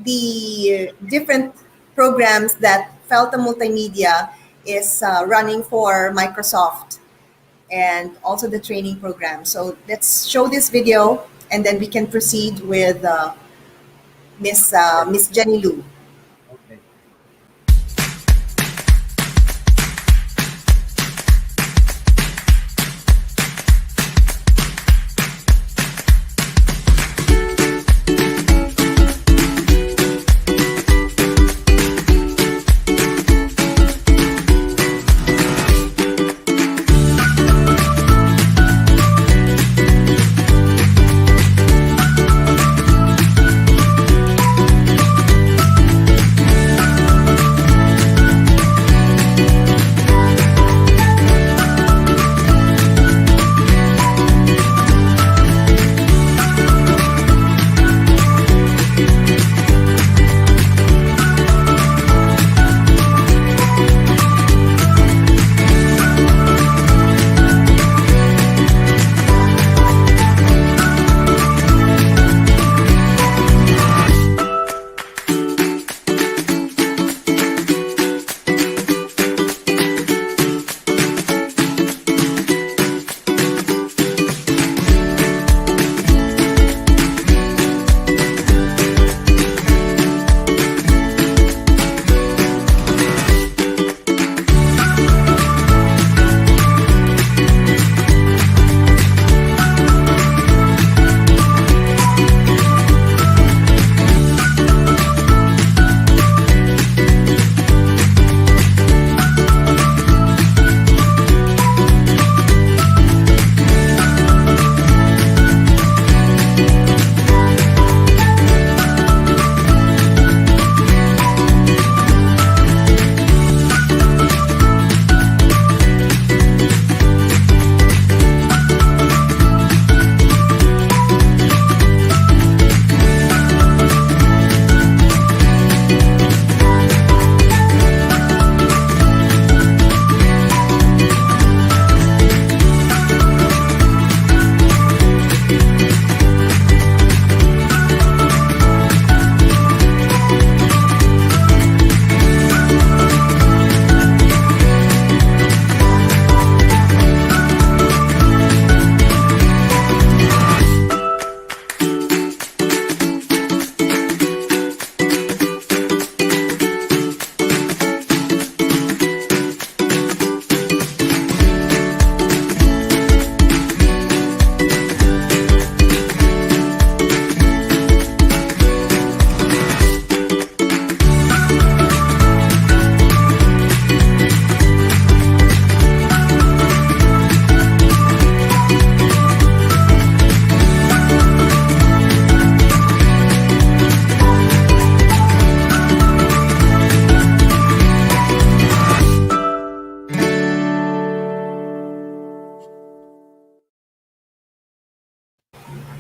the different programs that Felta Multimedia is running for Microsoft and also the training program. So let's show this video and then we can proceed with Miss Jennylou. Okay.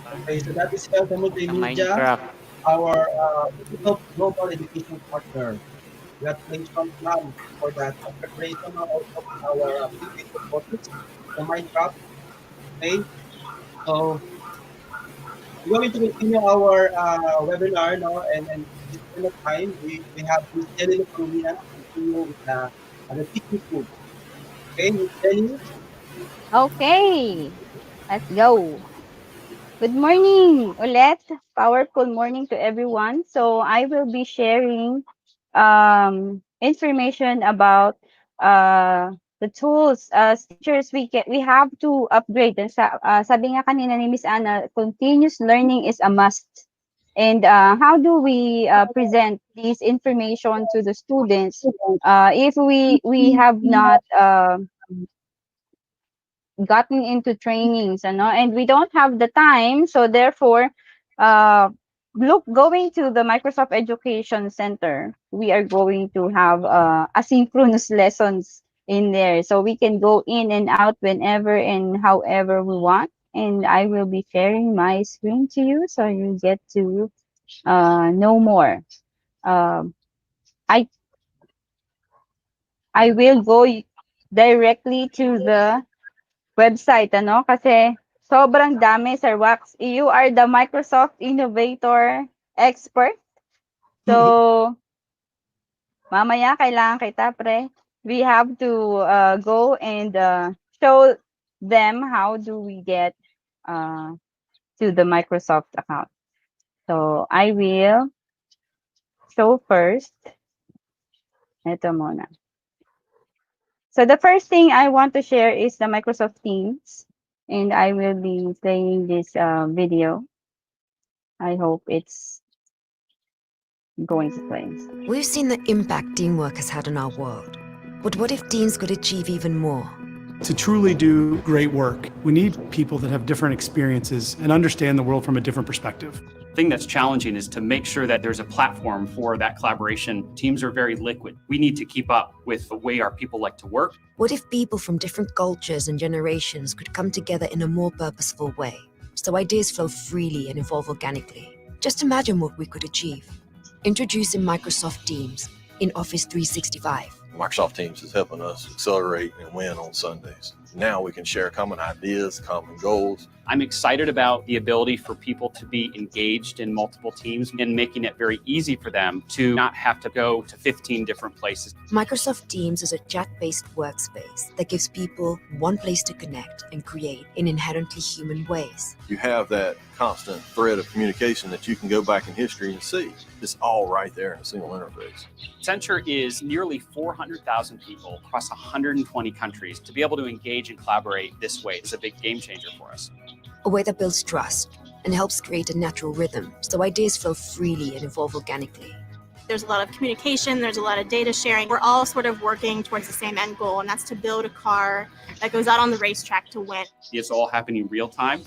Okay, so that is Health and Sa Multimedia, Minecraft. our Microsoft Global Education Partner. Congratulations, ma'am, for that preparation also for our previous courses, the Minecraft. Okay, so we're going to continue our webinar now, and this kind of time we have Miss Jennylou to continue with the teaching tool. Okay, Miss Jenny. Okay, let's go. Good morning ulit. Powerful morning to everyone. So I will be sharing information about the tools as teachers we have to upgrade. And sabi nga kanina ni Miss Anna, continuous learning is a must. And how do we present this information to the students if we have not gotten into trainings, ano, and we don't have the time. So therefore, uh, going to the Microsoft Education Center, we are going to have asynchronous lessons in there. So we can go in and out whenever and however we want. And I will be sharing my screen to you so you get to know more. Um, I I will go directly to the website, ano, kasi sobrang dami, Sir Wax. You are the Microsoft Innovator Expert. So, mamaya kailangan kita, pre. We have to go and show them how do we get uh, to the Microsoft account. So, I will show first. Ito muna. So, the first thing I want to share is the Microsoft Teams. And I will be playing this video. I hope it's going to play. We've seen the impact teamwork has had on our world. But what if teams could achieve even more? To truly do great work, we need people that have different experiences and understand the world from a different perspective. The thing that's challenging is to make sure that there's a platform for that collaboration. Teams are very liquid. We need to keep up with the way our people like to work. What if people from different cultures and generations could come together in a more purposeful way, so ideas flow freely and evolve organically? Just imagine what we could achieve. Introducing Microsoft Teams in Office 365. Microsoft Teams is helping us accelerate and win on Sundays. Now we can share common ideas, common goals. I'm excited about the ability for people to be engaged in multiple teams and making it very easy for them to not have to go to 15 different places. Microsoft Teams is a chat-based workspace that gives people one place to connect and create in inherently human ways. You have that constant thread of communication that you can go back in history and see. It's all right there in a single interface. Accenture is nearly 400,000 people across 120 countries. To be able to engage and collaborate this way is a big game changer for us. A way that builds trust and helps create a natural rhythm so ideas flow freely and evolve organically. There's a lot of communication, there's a lot of data sharing. We're all sort of working towards the same end goal, and that's to build a car that goes out on the racetrack to win. It's all happening real time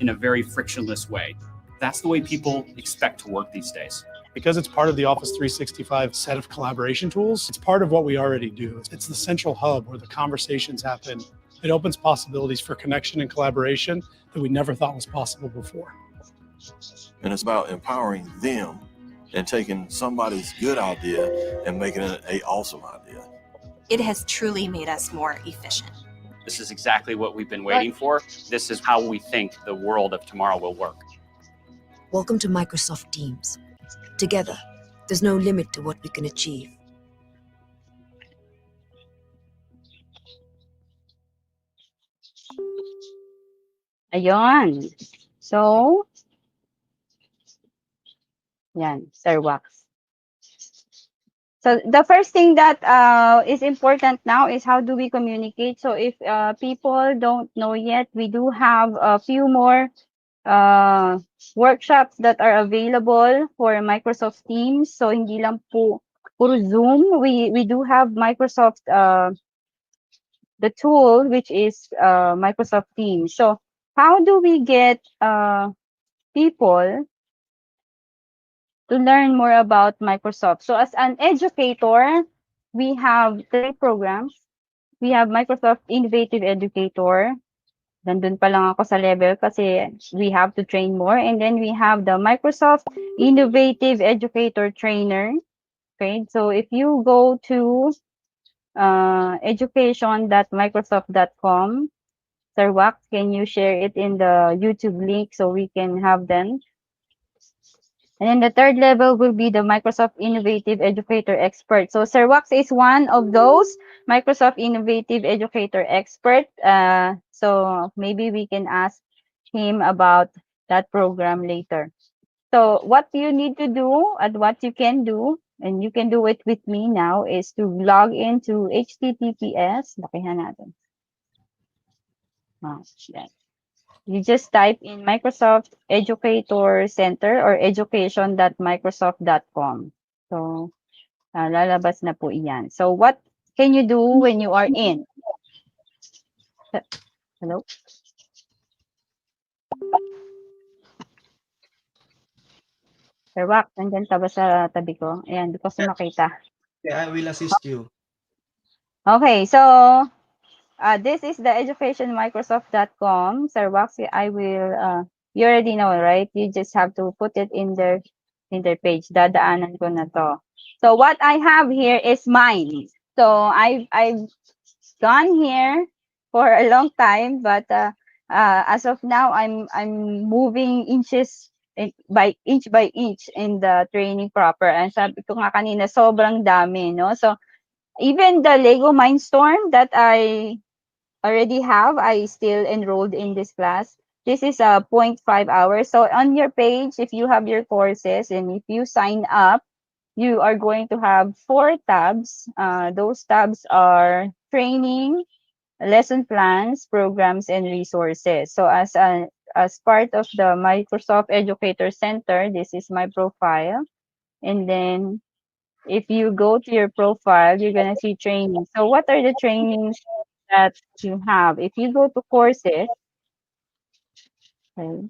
in a very frictionless way. That's the way people expect to work these days. Because it's part of the Office 365 set of collaboration tools, it's part of what we already do. It's the central hub where the conversations happen. It opens possibilities for connection and collaboration that we never thought was possible before. And it's about empowering them and taking somebody's good idea and making it an awesome idea. It has truly made us more efficient. This is exactly what we've been waiting for. This is how we think the world of tomorrow will work. Welcome to Microsoft Teams. Together, there's no limit to what we can achieve. Ayun. So, yan, Sir Wax. So the first thing that is important now is how do we communicate. So if people don't know yet, we do have a few more workshops that are available for Microsoft Teams. So hindi lang po puro Zoom. We do have Microsoft the tool which is Microsoft Teams. So how do we get people to learn more about Microsoft? So as an educator, we have 3 programs. We have Microsoft Innovative Educator, nandun pa lang ako sa level kasi we have to train more. And then we have the Microsoft Innovative Educator Trainer. Okay, so if you go to education.microsoft.com, Sir Wax, can you share it in the YouTube link so we can have them? And then the third level will be the Microsoft Innovative Educator Expert. So Sir Wax is one of those Microsoft Innovative Educator Expert. So maybe we can ask him about that program later. So what you need to do and what you can do, and you can do it with me now, is to log into HTTPS. Lakihan natin. Yan. You just type in Microsoft Educator Center or education.microsoft.com. So, lalabas na po iyan. So, what can you do when you are in? Hello? Sir Wax, nandyan ka ba sa tabi ko? Ayan, di ko kasi makita. Okay, I will assist you. Okay, so this is the educationmicrosoft.com. Sir Wax, I will, you already know, right? You just have to put it in their page. Dadaanan ko na to. So what I have here is mine. So I've gone here for a long time, but as of now, I'm moving by inch in the training proper. And sabi ko nga kanina, sobrang dami, no? So even the Lego Mindstorm that I already have, I still enrolled in this class. This is a 0.5 hours. So on your page, if you have your courses and if you sign up, you are going to have 4 tabs. Those tabs are training, lesson plans, programs, and resources. So as part of the Microsoft Educator Center, this is my profile. And then if you go to your profile, you're gonna see training. So what are the trainings that you have? If you go to courses, okay.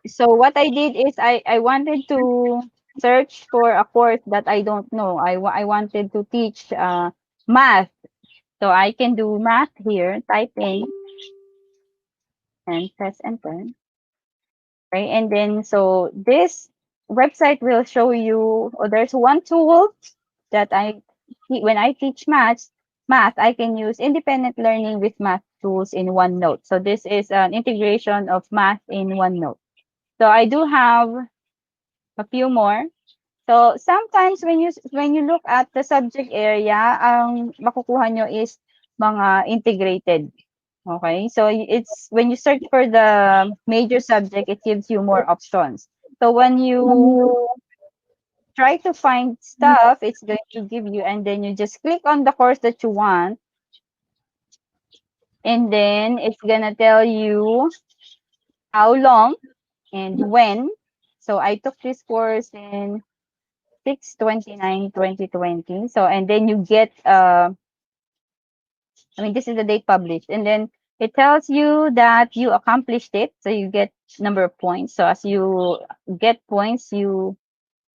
So what I did is I wanted to search for a course that I don't know. I wanted to teach math. So I can do math here, type in and press enter. Right? And then so this website will show you, or there's one tool that when I teach math, I can use independent learning with math tools in OneNote. So this is an integration of math in OneNote. So I do have a few more. So sometimes when you look at the subject area, ang makukuha nyo is mga integrated. Okay? So it's when you search for the major subject, it gives you more options. So when you try to find stuff, it's going to give you, and then you just click on the course that you want, and then it's gonna tell you how long and when. So I took this course in 6/29/2020. So and then you get this is the date published, and then it tells you that you accomplished it, so you get number of points. So as you get points, you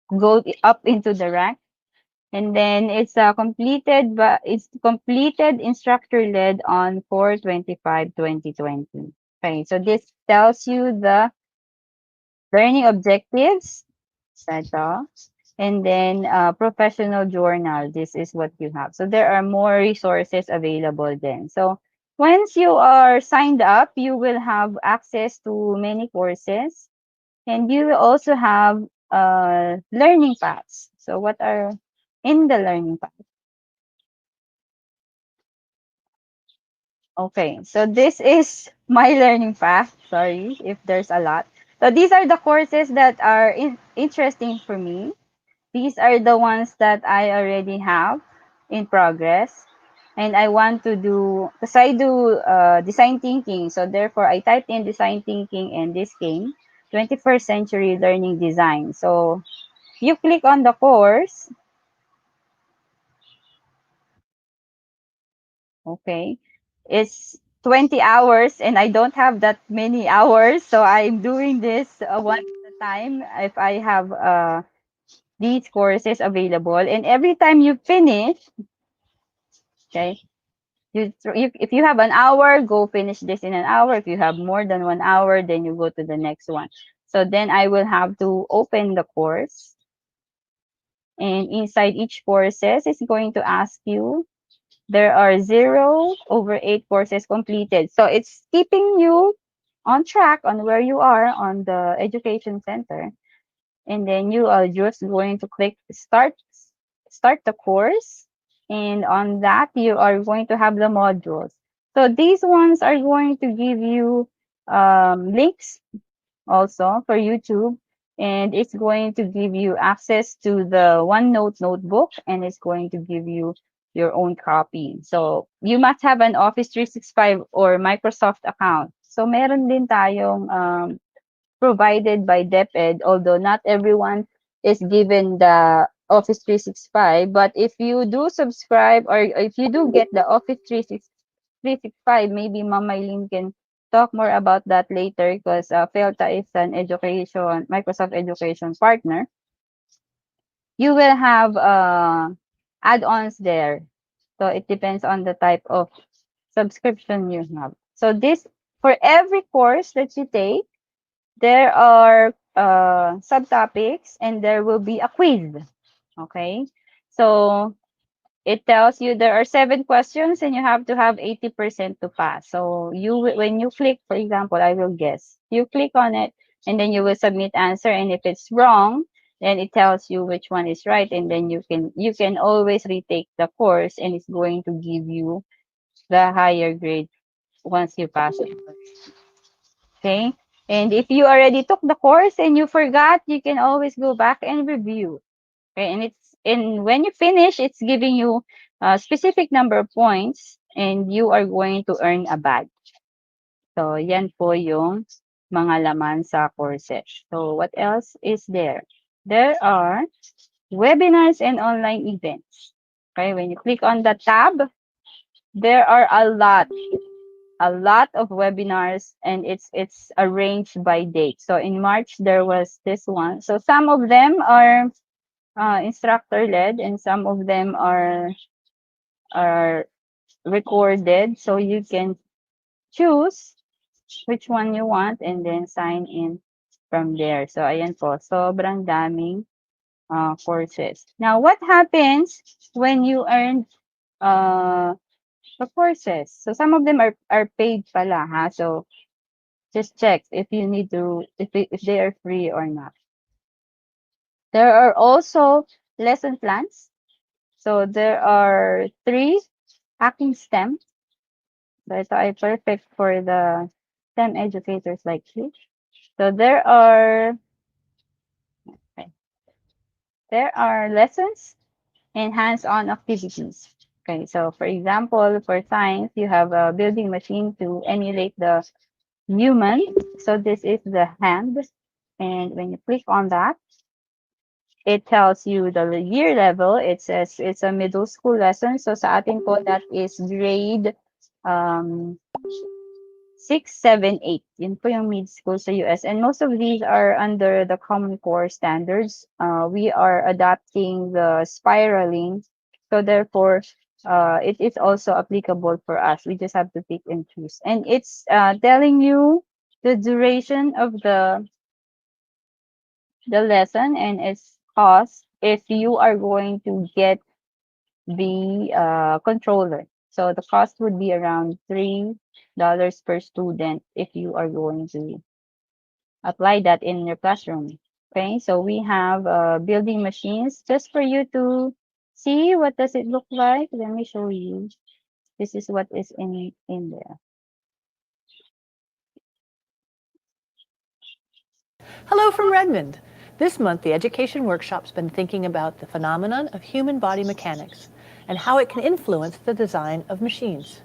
go up into the rank. And then it's completed, but it's completed instructor led on 4/25/2020. Okay, so this tells you the learning objectives, ito, and then professional journal. This is what you have. So there are more resources available then. So once you are signed up, you will have access to many courses, and you will also have learning paths. So what are in the learning path? Okay, so this is my learning path. Sorry if there's a lot. So these are the courses that are interesting for me. These are the ones that I already have in progress. And I want to do, because I do design thinking. So therefore, I typed in design thinking and this came 21st century learning design. So you click on the course. Okay. It's 20 hours and I don't have that many hours. So I'm doing this one at a time if I have these courses available. And every time you finish, okay, If you have an hour, go finish this in an hour. If you have more than 1 hour, then you go to the next one. So then I will have to open the course, and inside each courses, it's going to ask you, there are 0/8 courses completed. So it's keeping you on track on where you are on the education center. And then you are just going to click start the course. And on that, you are going to have the modules. So these ones are going to give you links also for YouTube, and it's going to give you access to the OneNote notebook, and it's going to give you your own copy. So you must have an Office 365 or Microsoft account. So meron din tayong provided by DepEd, although not everyone is given the Office 365. But if you do subscribe, or if you do get the Office 365, maybe Ma'am Mylene can talk more about that later, because Felta is an education, Microsoft education partner. You will have add-ons there. So it depends on the type of subscription you have. So this, for every course that you take, there are subtopics, and there will be a quiz. Okay, so it tells you there are 7 questions, and you have to have 80% to pass. So when you click, for example, I will guess, you click on it, and then you will submit answer, and if it's wrong, then it tells you which one is right, and then you can always retake the course, and it's going to give you the higher grade once you pass it. Okay. And if you already took the course and you forgot, you can always go back and review. Okay. And when you finish, it's giving you a specific number of points, and you are going to earn a badge. So yan po yung mga laman sa courses. So what else is there? There are webinars and online events. Okay. When you click on the tab, there are a lot of webinars, and it's arranged by date. So in March there was this one. So some of them are instructor led, and some of them are recorded. So you can choose which one you want, and then sign in from there. So ayan po, sobrang daming courses. Now what happens when you earn the courses? So some of them are paid pala, ha. So just check if you need to, if they are free or not. There are also lesson plans. So there are 3 hacking STEM. So ito ay perfect for the STEM educators like you. So there are lessons and hands-on activities. Okay, so for example, for science, you have a building machine to emulate the human. So this is the hand. And when you click on that, it tells you the year level. It says it's a middle school lesson. So sa atin po, that is grade 6, 7, 8. Yun po yung mid school sa US. And most of these are under the Common Core standards. We are adopting the spiraling. So therefore, it is also applicable for us. We just have to pick and choose. And it's telling you the duration of the lesson and its cost if you are going to get the controller. So the cost would be around $3 per student if you are going to apply that in your classroom. Okay, so we have building machines just for you to see what does it look like. Let me show you. This is what is in there. Hello from Redmond. This month, the Education Workshop's been thinking about the phenomenon of human body mechanics and how it can influence the design of machines.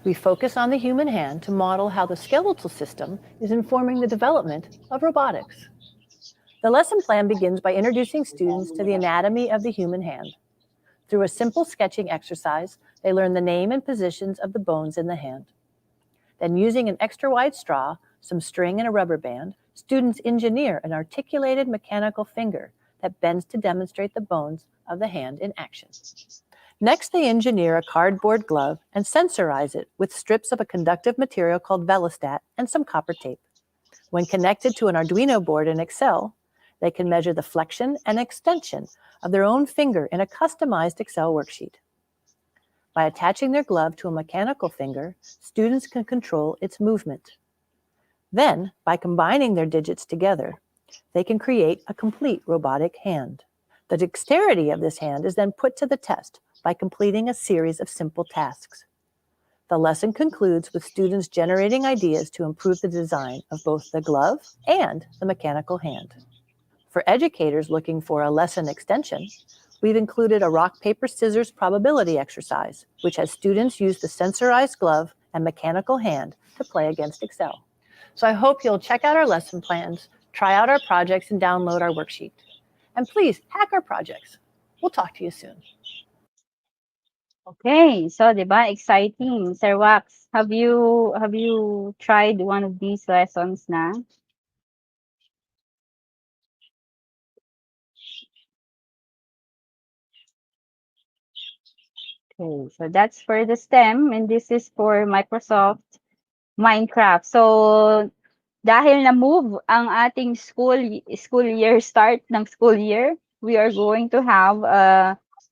We focus on the human hand to model how the skeletal system is informing the development of robotics. The lesson plan begins by introducing students to the anatomy of the human hand. Through a simple sketching exercise, they learn the name and positions of the bones in the hand. Then, using an extra wide straw, some string, and a rubber band, students engineer an articulated mechanical finger that bends to demonstrate the bones of the hand in action. Next, they engineer a cardboard glove and sensorize it with strips of a conductive material called Velostat and some copper tape. When connected to an Arduino board in Excel, they can measure the flexion and extension of their own finger in a customized Excel worksheet. By attaching their glove to a mechanical finger, students can control its movement. Then, by combining their digits together, they can create a complete robotic hand. The dexterity of this hand is then put to the test by completing a series of simple tasks. The lesson concludes with students generating ideas to improve the design of both the glove and the mechanical hand. For educators looking for a lesson extension, we've included a rock, paper, scissors probability exercise, which has students use the sensorized glove and mechanical hand to play against Excel. So I hope you'll check out our lesson plans, try out our projects, and download our worksheet. And please hack our projects. We'll talk to you soon. Okay, so 'di ba exciting. Sir Wax, have you tried one of these lessons na? Okay, so that's for the STEM and this is for Microsoft Minecraft. So dahil na-move ang ating school year start ng school year, we are going to have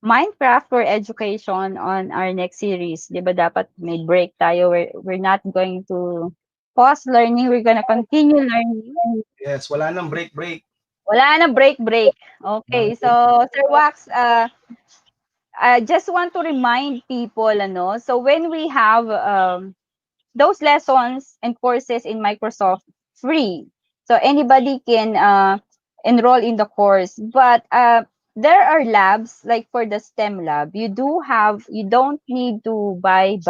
Minecraft for education on our next series. 'Di ba dapat may break tayo? We're not going to pause learning, we're gonna continue learning. Yes, wala nang break. Wala nang break. Okay, so Sir Wax, I just want to remind people, so when we have those lessons and courses in Microsoft free, so anybody can enroll in the course. But there are labs, like for the STEM lab, you don't need to buy,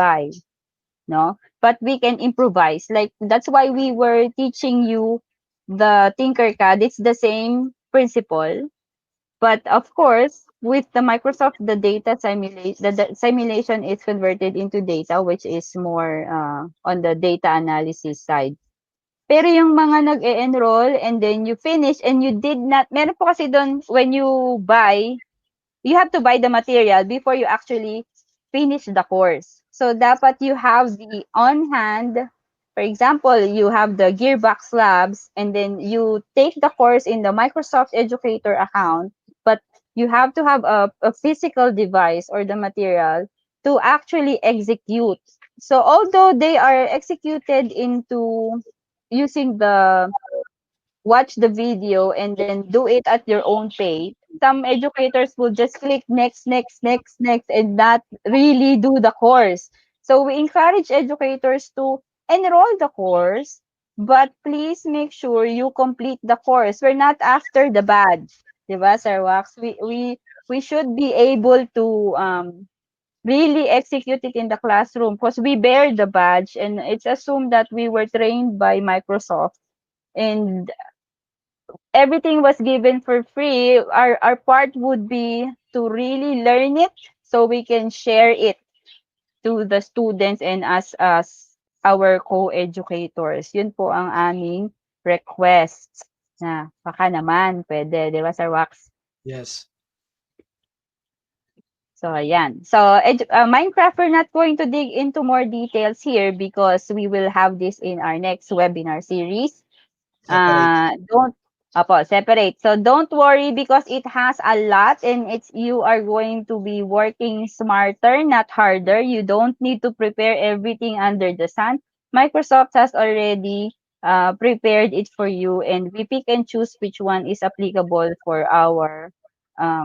no? But we can improvise. Like that's why we were teaching you the Tinkercad. It's the same principle. But of course, with the Microsoft, the data simulation, the simulation is converted into data, which is more on the data analysis side. Pero yung mga nag-e-enroll and then you finish and you did not, meron po kasi doon, when you buy, you have to buy the material before you actually finish the course. So dapat you have the on hand. For example, you have the Gearbox Labs and then you take the course in the Microsoft Educator account, but you have to have a physical device or the material to actually execute. So although they are executed into using the watch the video and then do it at your own pace. Some educators will just click next, and not really do the course. So we encourage educators to enroll the course, but please make sure you complete the course. We're not after the badge, diba, Sir Wax? We should be able to really execute it in the classroom because we bear the badge and it's assumed that we were trained by Microsoft and everything was given for free. Our part would be to really learn it so we can share it to the students and us as our co-educators. Yun po ang aming request. Na baka naman pwede, di ba, Sir Wax? Yes. So, ayan. So, Minecraft, we're not going to dig into more details here because we will have this in our next webinar series. Separate. So don't worry because it has a lot and you are going to be working smarter, not harder. You don't need to prepare everything under the sun. Microsoft has already prepared it for you and we pick and choose which one is applicable for our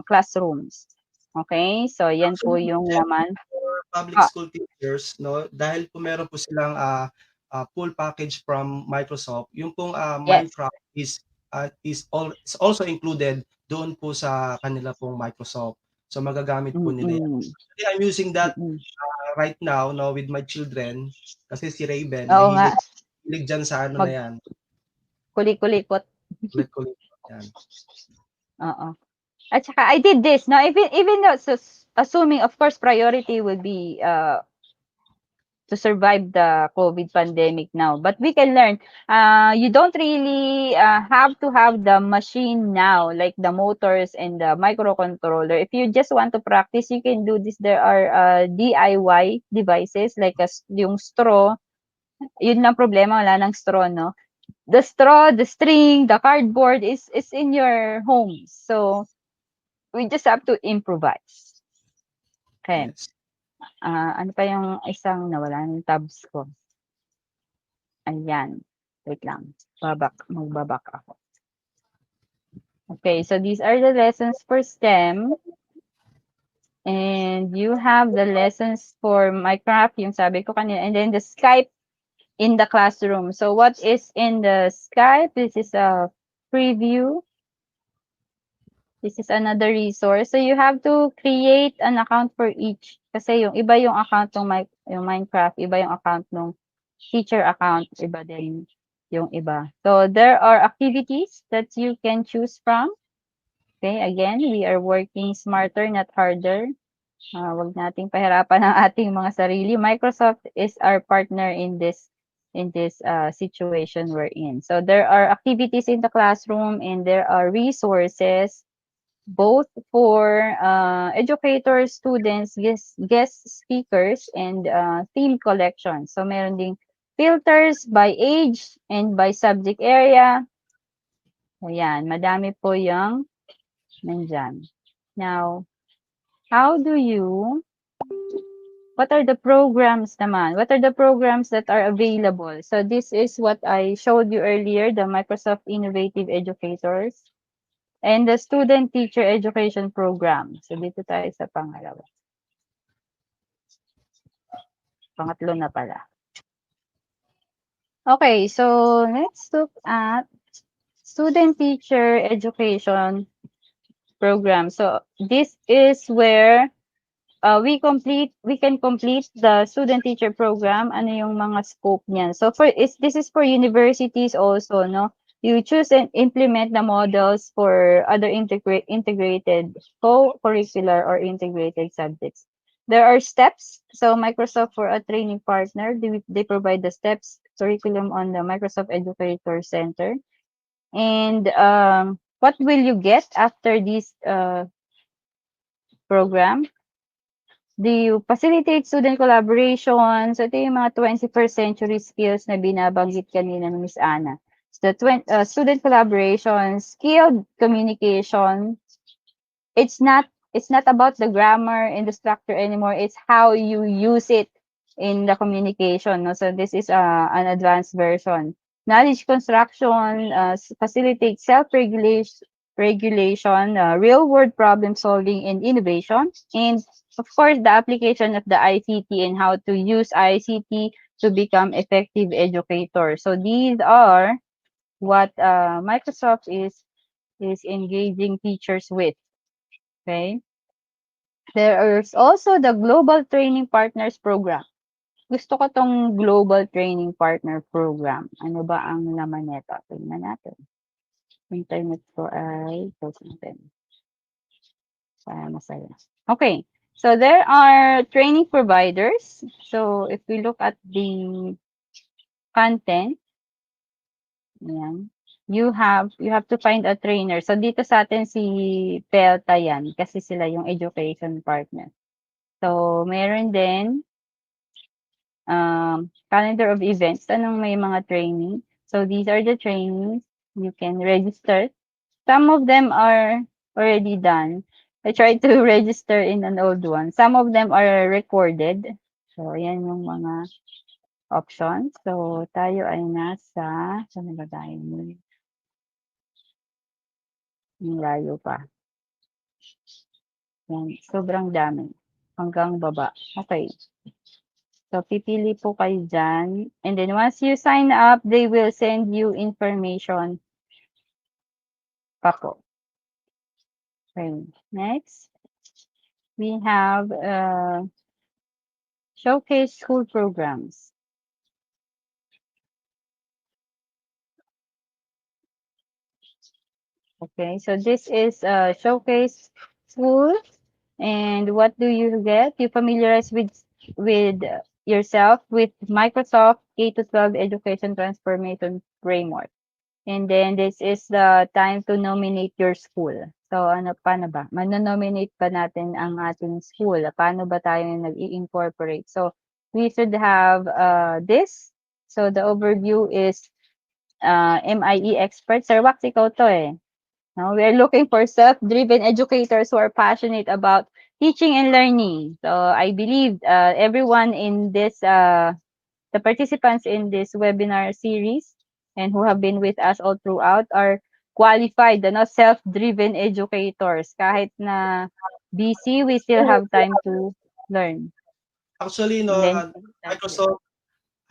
classrooms. Okay? So yan po yung laman. For public school teachers, no, dahil po meron po silang full package from Microsoft, yung pong Minecraft is also included doon po sa kanila pong Microsoft. So magagamit po nila yan. Actually, I'm using that right now, no, with my children kasi si Raven mahilig dyan sa ano na yan. Kulikot. Kulikot yan. Oo. At saka I did this, no, even though, so, assuming of course priority would be to survive the COVID pandemic now. But we can learn. You don't really have to have the machine now, like the motors and the microcontroller. If you just want to practice, you can do this. There are DIY devices like yung straw. Yun lang problema, wala ng straw, no? The straw, the string, the cardboard is in your home. So we just have to improvise. Okay. Yes. Ano pa yung isang nawala ng tabs ko? Ayan. Wait lang. Magbabak ako. Okay, so these are the lessons for STEM. And you have the lessons for Minecraft, yung sabi ko kanina. And then the Skype in the classroom. So what is in the Skype? This is a preview. This is another resource. So you have to create an account for each. Kasi yung iba yung account ng yung Minecraft, iba yung account ng teacher account, iba din yung iba. So there are activities that you can choose from. Okay, again, we are working smarter, not harder. Wag nating pahirapan ang ating mga sarili. Microsoft is our partner in this situation we're in. So there are activities in the classroom and there are resources both for educators, students, guest speakers, and theme collections. So meron ding filters by age and by subject area. Ayan, madami po yung nandyan. Now, what are the programs naman? What are the programs that are available? So this is what I showed you earlier, the Microsoft Innovative Educators and the Student Teacher Education Program. So dito tayo sa pangalawa. Pangatlo na pala. Okay, so let's look at Student Teacher Education Program. So this is where we can complete the student teacher program. Ano yung mga scope niyan? So this is for universities also, no? You choose and implement the models for other integrated co-curricular or integrated subjects. There are steps. So Microsoft for a training partner, they provide the steps curriculum on the Microsoft Educator Center. And what will you get after this program? Do you facilitate student collaboration? So ito yung mga 21st century skills na binabanggit kanina ni Miss Ana. So student collaboration, skilled communication. It's not about the grammar and the structure anymore. It's how you use it in the communication. No? So this is an advanced version. Knowledge construction, facilitate self-regulation, real-world problem solving and innovation, and of course, the application of the ICT and how to use ICT to become effective educators. So these are what Microsoft is engaging teachers with. Okay. There is also the Global Training Partners Program. Gusto ko tong Global Training Partner Program. Ano ba ang laman nito? Tingnan natin. Internet ko ay close natin. Para masaya. Okay. So there are training providers. So if we look at the content, ayan, you have to find a trainer. So dito sa atin si Pelta yan kasi sila yung education partner. So meron din calendar of events. Anong may mga training? So these are the trainings you can register. Some of them are already done. I tried to register in an old one. Some of them are recorded. So, yan yung mga options. So, tayo ay nasa, saan ba tayo? Yung layo pa. Yan, sobrang dami. Hanggang baba. Okay. So, pipili po kayo dyan. And then, once you sign up, they will send you information pa po. Okay. Next, we have showcase school programs. Okay, so this is showcase school, and what do you get? You familiarize with yourself with Microsoft K-12 Education Transformation Framework. And then this is the time to nominate your school. So ano, paano ba? Mano-nominate ba natin ang ating school? Paano ba tayo nag-i-incorporate? So we should have this. So the overview is MIE expert. Sir Wax, ikaw to eh. No, we are looking for self-driven educators who are passionate about teaching and learning. So I believe everyone in this, the participants in this webinar series and who have been with us all throughout are qualified, no, self-driven educators. Kahit na busy, we still have time to learn. Actually, And no, then, Microsoft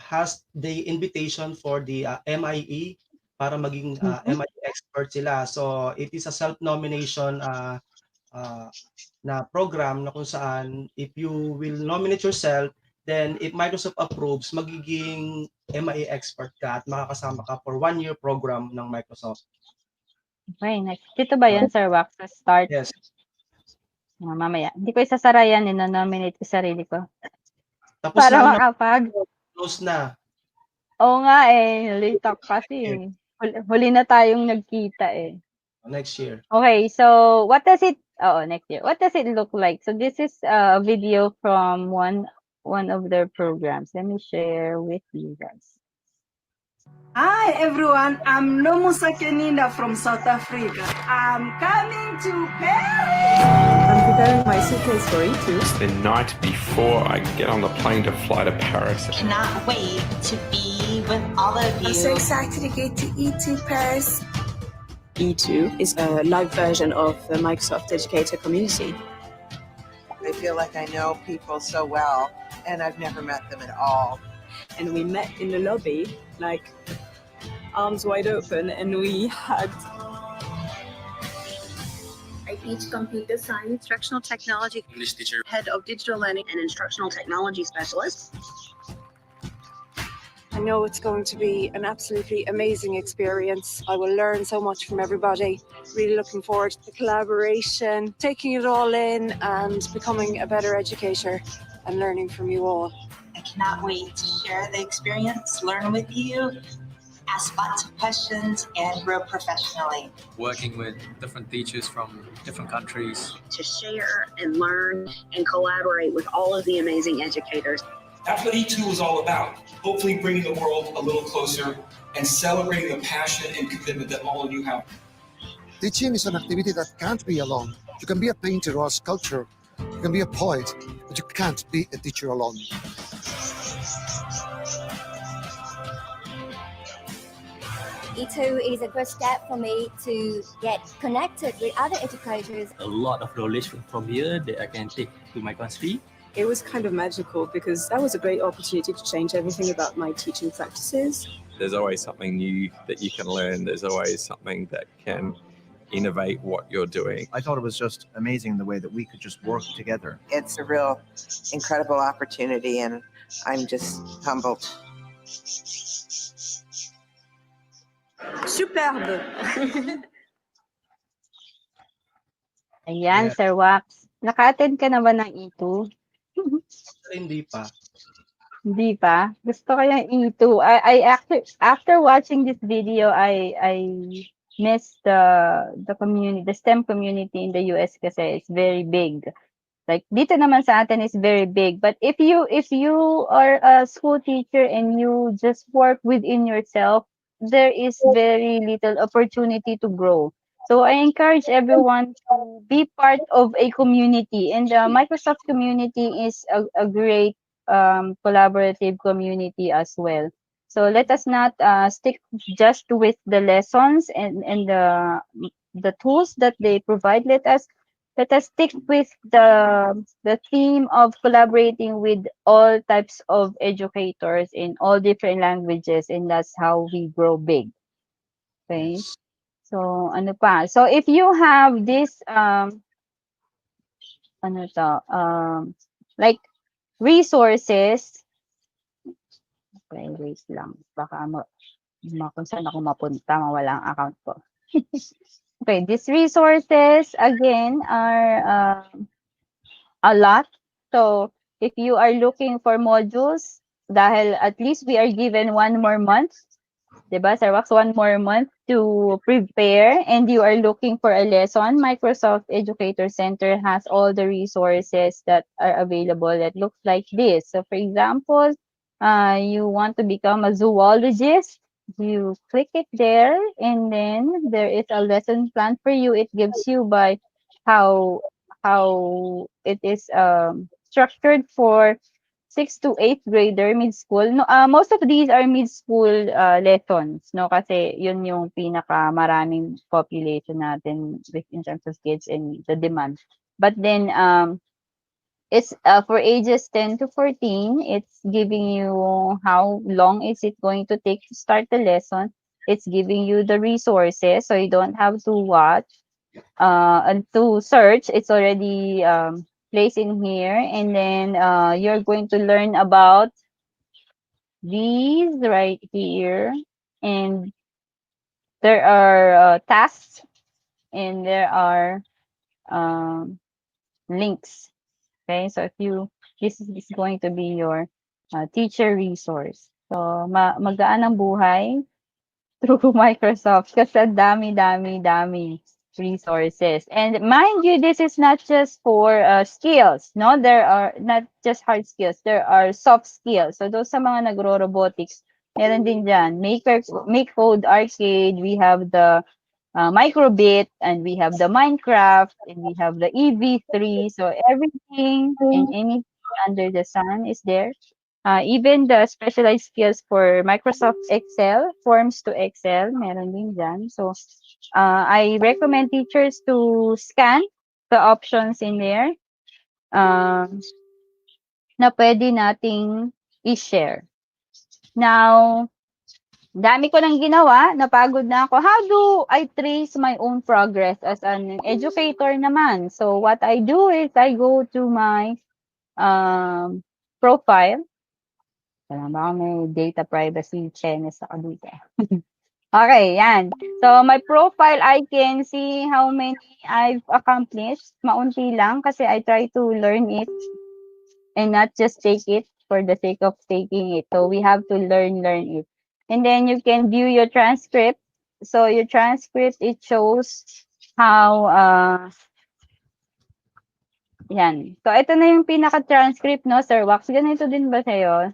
has the invitation for the MIE para maging MIE expert sila. So it is a self-nomination uh, na program na kung saan if you will nominate yourself, then if Microsoft approves, magiging MIE expert ka at makakasama ka for 1-year program ng Microsoft. okay, next. Dito ba yan, Sir Wax? Sa start? Yes. Mamaya. Hindi ko isasara yan. Nominate ko sarili ko. Tapos Para lang makapag. Close na. Oo nga eh. Late talk kasi. Huli na tayong nagkita eh. Next year. Okay, so what does it, next year. What does it look like? So this is a video from one of their programs. Let me share with you guys. Hi everyone, I'm Nomusa Keninda from South Africa. I'm coming to Paris. I'm preparing my suitcase for E2. The night before I get on the plane to fly to Paris. Cannot wait to be with all of you. I'm so excited to get to E2 Paris. E2 is a live version of the Microsoft Educator community. I feel like I know people so well, and I've never met them at all. And we met in the lobby, like arms wide open, and we hugged. I teach computer science, instructional technology, English teacher, head of digital learning and instructional technology specialist. I know it's going to be an absolutely amazing experience. I will learn so much from everybody. Really looking forward to the collaboration, taking it all in and becoming a better educator and learning from you all. I cannot wait to share the experience, learn with you, ask lots of questions, and grow professionally. working with different teachers from different countries. To share and learn and collaborate with all of the amazing educators. That's what E2 is all about. Hopefully bringing the world a little closer and celebrating the passion and commitment that all of you have. Teaching is an activity that can't be alone. You can be a painter or a sculptor. You can be a poet, but you can't be a teacher alone. E2 is a good step for me to get connected with other educators. A lot of knowledge from here that I can take to my country. It was kind of magical because that was a great opportunity to change everything about my teaching practices. There's always something new that you can learn. There's always something that can innovate what you're doing. I thought it was just amazing the way that we could just work together. It's a real incredible opportunity, and I'm just humbled. Superbe. Ayan, Sir Wax. Naka-attend ka na ba ng E2? Hindi pa. Hindi pa? Gusto ko yung E2. I actually, after watching this video, I miss the community, the STEM community in the US kasi it's very big. Like dito naman sa atin is very big. But if you are a school teacher and you just work within yourself, there is very little opportunity to grow. So I encourage everyone to be part of a community, and the Microsoft community is a great collaborative community as well. So let us not stick just with the lessons and the tools that they provide. Let us stick with the theme of collaborating with all types of educators in all different languages, and that's how we grow big. Okay. So, ano pa? So, if you have this, like resources, okay, wait lang. Baka kung saan ako mapunta, mawala ang account ko. Okay, these resources, again, are a lot. So, if you are looking for modules, dahil at least we are given 1 more month, diba, Sir Wax, 1 more month to prepare, and you are looking for a lesson, Microsoft Educator Center has all the resources that are available that looks like this. So for example, you want to become a zoologist, you click it there, and then there is a lesson plan for you. It gives you by how it is structured for 6th to 8th grader mid-school. No, most of these are mid-school lessons, no? Kasi yun yung pinakamaraming population natin in terms of kids and the demand. But then it's for ages 10 to 14, it's giving you how long is it going to take to start the lesson. It's giving you the resources, so you don't have to watch and to search. It's already placed in here, and then you're going to learn about these right here, and there are tasks, and there are um, links. Okay, so if you this is going to be your teacher resource. So magaan ang buhay through Microsoft kasi ang dami resources. And mind you, this is not just for skills, no? There are not just hard skills, there are soft skills. So those sa mga nagro-robotics, meron din dyan. Make Code Arcade, we have the Microbit, and we have the Minecraft, and we have the EV3. So everything and anything under the sun is there. Even the specialized skills for Microsoft Excel, forms to Excel, meron din dyan. So, I recommend teachers to scan the options in there na pwede nating i-share. Now, dami ko nang ginawa, napagod na ako. How do I trace my own progress as an educator naman? So, what I do is I go to my profile. Baka may data privacy chenes ako dito. Okay, yan. So, my profile, I can see how many I've accomplished. Maunti lang kasi I try to learn it and not just take it for the sake of taking it. So, we have to learn it. And then you can view your transcript. So, your transcript, it shows how, yan. So, ito na yung pinaka-transcript, no, Sir Wax? Ganito din ba sa'yo?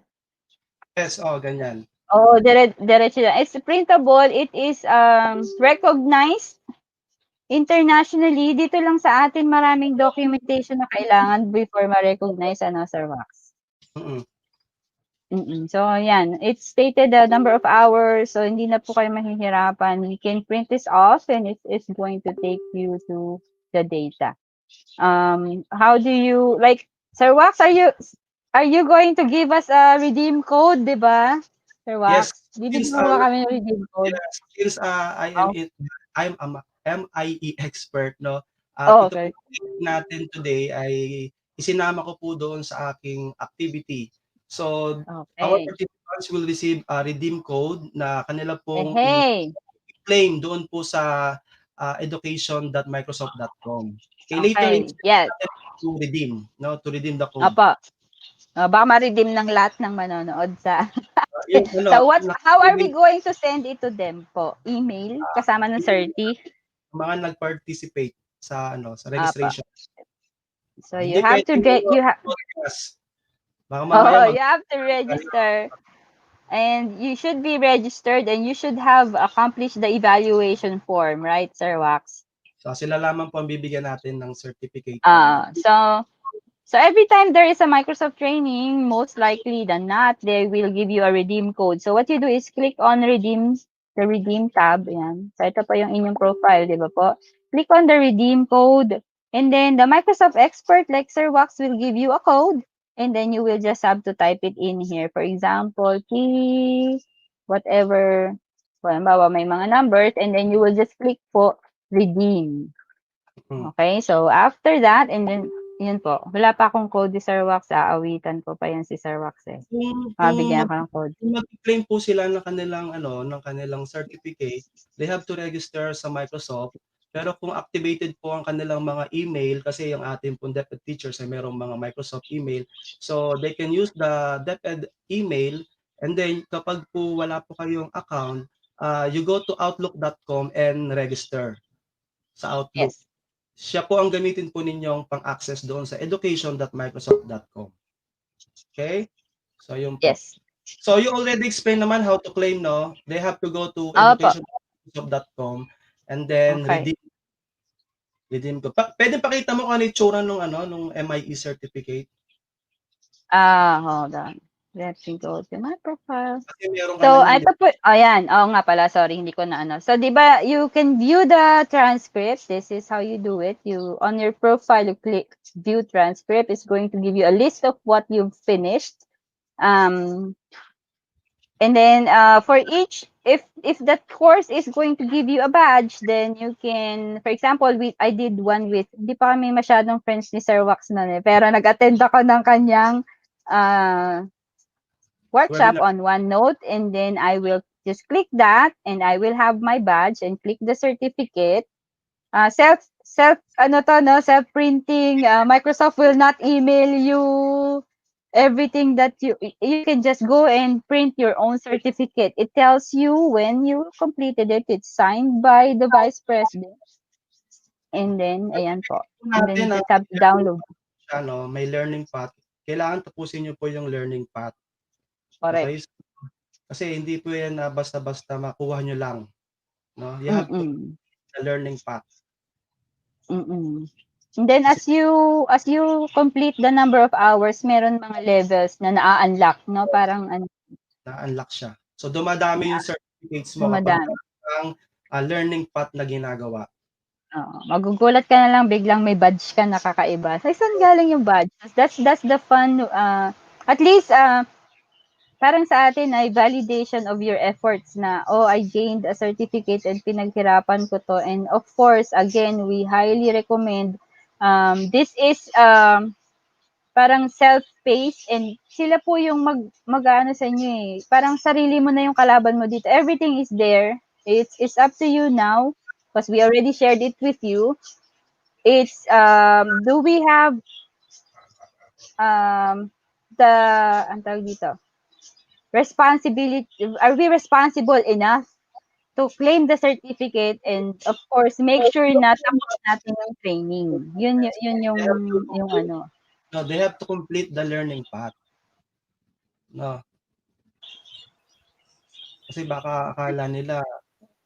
Yes, ganyan. Oh, diretso lang. It's printable. It is recognized internationally. Dito lang sa atin maraming documentation na kailangan before ma-recognize, ano, Sir Wax. So, yan. It's stated the number of hours, so hindi na po kayo mahihirapan. You can print this off, and it's going to take you to the data. How do you, like, Sir Wax, are you going to give us a redeem code, di ba? Sir Wax, bibigyan mo ba kami ng redeem code? Yes, since I'm a MIE expert, no? Okay. Ito natin today ay isinama ko po doon sa aking activity. So, our participants will receive a redeem code na kanila pong i-claim doon po sa education.microsoft.com. Okay, later yes. To redeem, no? To redeem the code. Apa. Baka ma-redeem ng lahat ng manonood sa So how are we going to send it to them po? Email kasama ng CERTI? Mga nag-participate sa sa registration. So you have to you have to register, and you should be registered, and you should have accomplished the evaluation form, right, Sir Wax? So sila lamang po ang bibigyan natin ng certificate. So every time there is a Microsoft training, most likely than not, they will give you a redeem code. So what you do is click on the redeem tab. Yan. So ito pa yung inyong profile, di ba po? Click on the redeem code. And then the Microsoft expert like Sir Wax will give you a code. And then you will just have to type it in here. For example, whatever. Halimbawa, may mga numbers. And then you will just click po, redeem. Okay, so after that, and then yun po. Wala pa akong code ni Sir Wax. Aawitan ko pa yan si Sir Wax eh. Bigyan ko ng code. Kung mag-claim po sila ng kanilang ng kanilang certificate, they have to register sa Microsoft. Pero kung activated po ang kanilang mga email, kasi yung ating pong DepEd teachers ay mayroong mga Microsoft email, so they can use the DepEd email, and then kapag po wala po kayong account, you go to outlook.com and register sa Outlook. Yes. Siya po ang gamitin po ninyong pang-access doon sa education.microsoft.com. Okay? So, yun po. Yes. So, you already explained naman how to claim, no? They have to go to Opo. education.microsoft.com and then Okay. redeem ko. Pwede pakita mo kung ano yung tsura nung MIE certificate? Hold on. Let me go to my profile. Kasi meron ka So, na ito po, ayan. Oo nga pala, sorry, hindi ko na ano. So, di ba, you can view the transcript. This is how you do it. You, on your profile, you click view transcript. It's going to give you a list of what you've finished. And then, for each, if that course is going to give you a badge, then you can, for example, I did one with, hindi pa kami masyadong friends ni Sir Wax na pero nag-attend ako ng kanyang, workshop on OneNote, and then I will just click that and I will have my badge and click the certificate. Self-printing. Microsoft will not email you everything that you can just go and print your own certificate. It tells you when you completed it. It's signed by the Vice President. And then, ayan po. And then you just have to download. May learning path. Kailangan tapusin nyo po yung learning path. Correct. Okay? Kasi hindi po yan basta-basta makuha nyo lang. No? You have to the learning path. And then as you complete the number of hours, meron mga levels na na-unlock, no? Parang na-unlock siya. So dumadami yung certificates mo kapag ang learning path na ginagawa. Magugulat ka na lang biglang may badge ka na kakaiba. So, saan galing yung badge? That's the fun. At least parang sa atin ay validation of your efforts na, I gained a certificate and pinaghirapan ko to. And of course, again, we highly recommend, this is parang self-paced and sila po yung mag-ano sa inyo eh. Parang sarili mo na yung kalaban mo dito. Everything is there. It's up to you now because we already shared it with you. It's, do we have ang tawag dito? Responsibility, are we responsible enough to claim the certificate and of course make sure na tapos natin yung training. Yun yung ano. No, they have to complete the learning path. No. Kasi baka akala nila,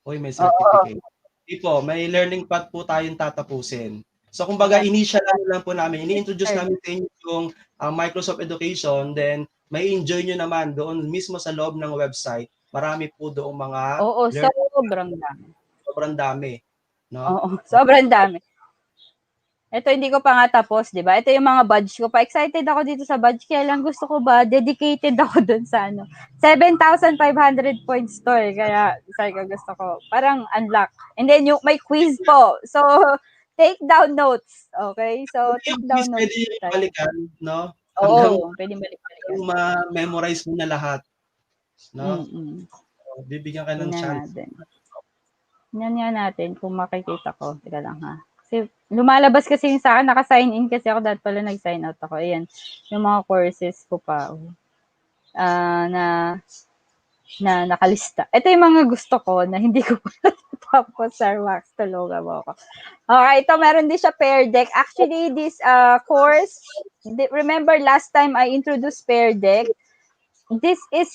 may certificate. Hindi po, may learning path po tayong tatapusin. So kumbaga initial lang po namin, ini-introduce namin sa inyo yung Microsoft Education, then may enjoy nyo naman doon mismo sa loob ng website. Marami po doong mga sobrang dami. Sobrang dami, no? Oo, sobrang dami. Ito hindi ko pa nga tapos, 'di ba? Ito yung mga badge ko. Pa-excited ako dito sa badge, kaya lang gusto ko ba dedicated ako doon sa 7,500 points to eh. Kaya sabi ko gusto ko parang unlock. And then yung may quiz po. So take down notes. Okay? So take down notes. Pwede balikan, no? Pwede balikan. Ma-memorize mo na lahat. No? So, bibigyan ka ng chance. Yan natin kung makikita ko. Teka lang ha. Kasi lumalabas kasi yung sa akin, naka-sign in kasi ako, dahil pala nag-sign out ako. Ayan, yung mga courses ko pa na nakalista. Ito yung mga gusto ko na hindi ko pa tapos, Sir Wax, tulungan mo ako. Okay, ito meron din siya Pear Deck. Actually, this course, remember last time I introduced Pear Deck, this is,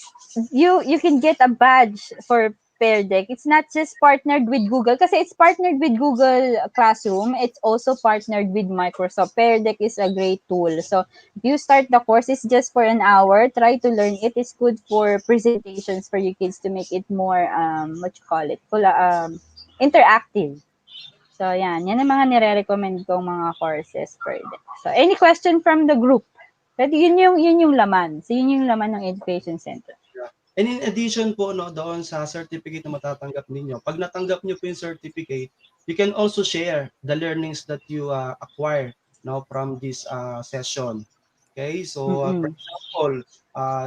you can get a badge for Pear Deck. It's not just partnered with Google kasi it's partnered with Google Classroom. It's also partnered with Microsoft. Pear Deck is a great tool. So if you start the course, it's just for an hour. Try to learn it. It's good for presentations for your kids to make it more, interactive. So yan ang mga nire-recommend kong mga courses per Deck. So any question from the group? But yun yung laman. So yun yung laman ng Education Center. And in addition po doon sa certificate na matatanggap ninyo, pag natanggap niyo po yung certificate, you can also share the learnings that you acquire from this session. Okay? So for example,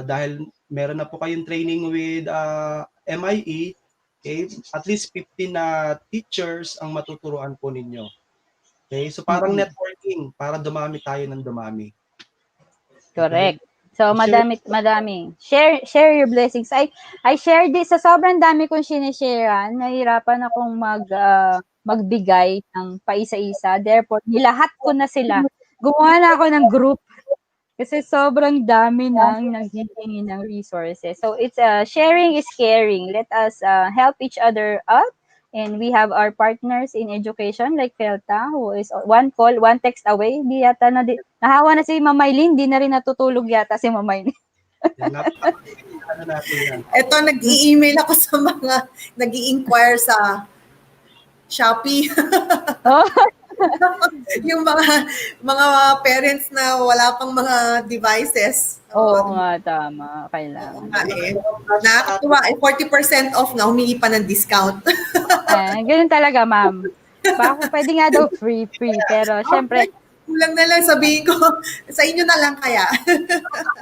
dahil meron na po kayong training with MIE, Okay? At least 15 na teachers ang matuturuan po ninyo. Okay? So parang networking para dumami tayo ng dumami. Correct. So Share. madami. Share your blessings. I share this sa sobrang dami kong sinishare. Nahirapan akong magbigay ng paisa-isa. Therefore, nilahat ko na sila. Gumawa na ako ng group kasi sobrang dami nang naghihingi ng resources. So it's sharing is caring. Let us help each other out. And we have our partners in education like Felta who is one call, one text away. Di yata nahawa na si Mamaylin, di na rin natutulog yata si Mamaylin. Ano natin yan? Ito, nag-i-email ako sa mga nag-i-inquire sa Shopee. Yung mga parents na wala pang mga devices. Oo nga, tama. Kailangan. Nakakatuwa. 40% off na, humingi pa ng discount. Ganun talaga, ma'am. Baka pwede nga daw free. Pero syempre, kulang na lang, sabihin ko, sa inyo na lang kaya.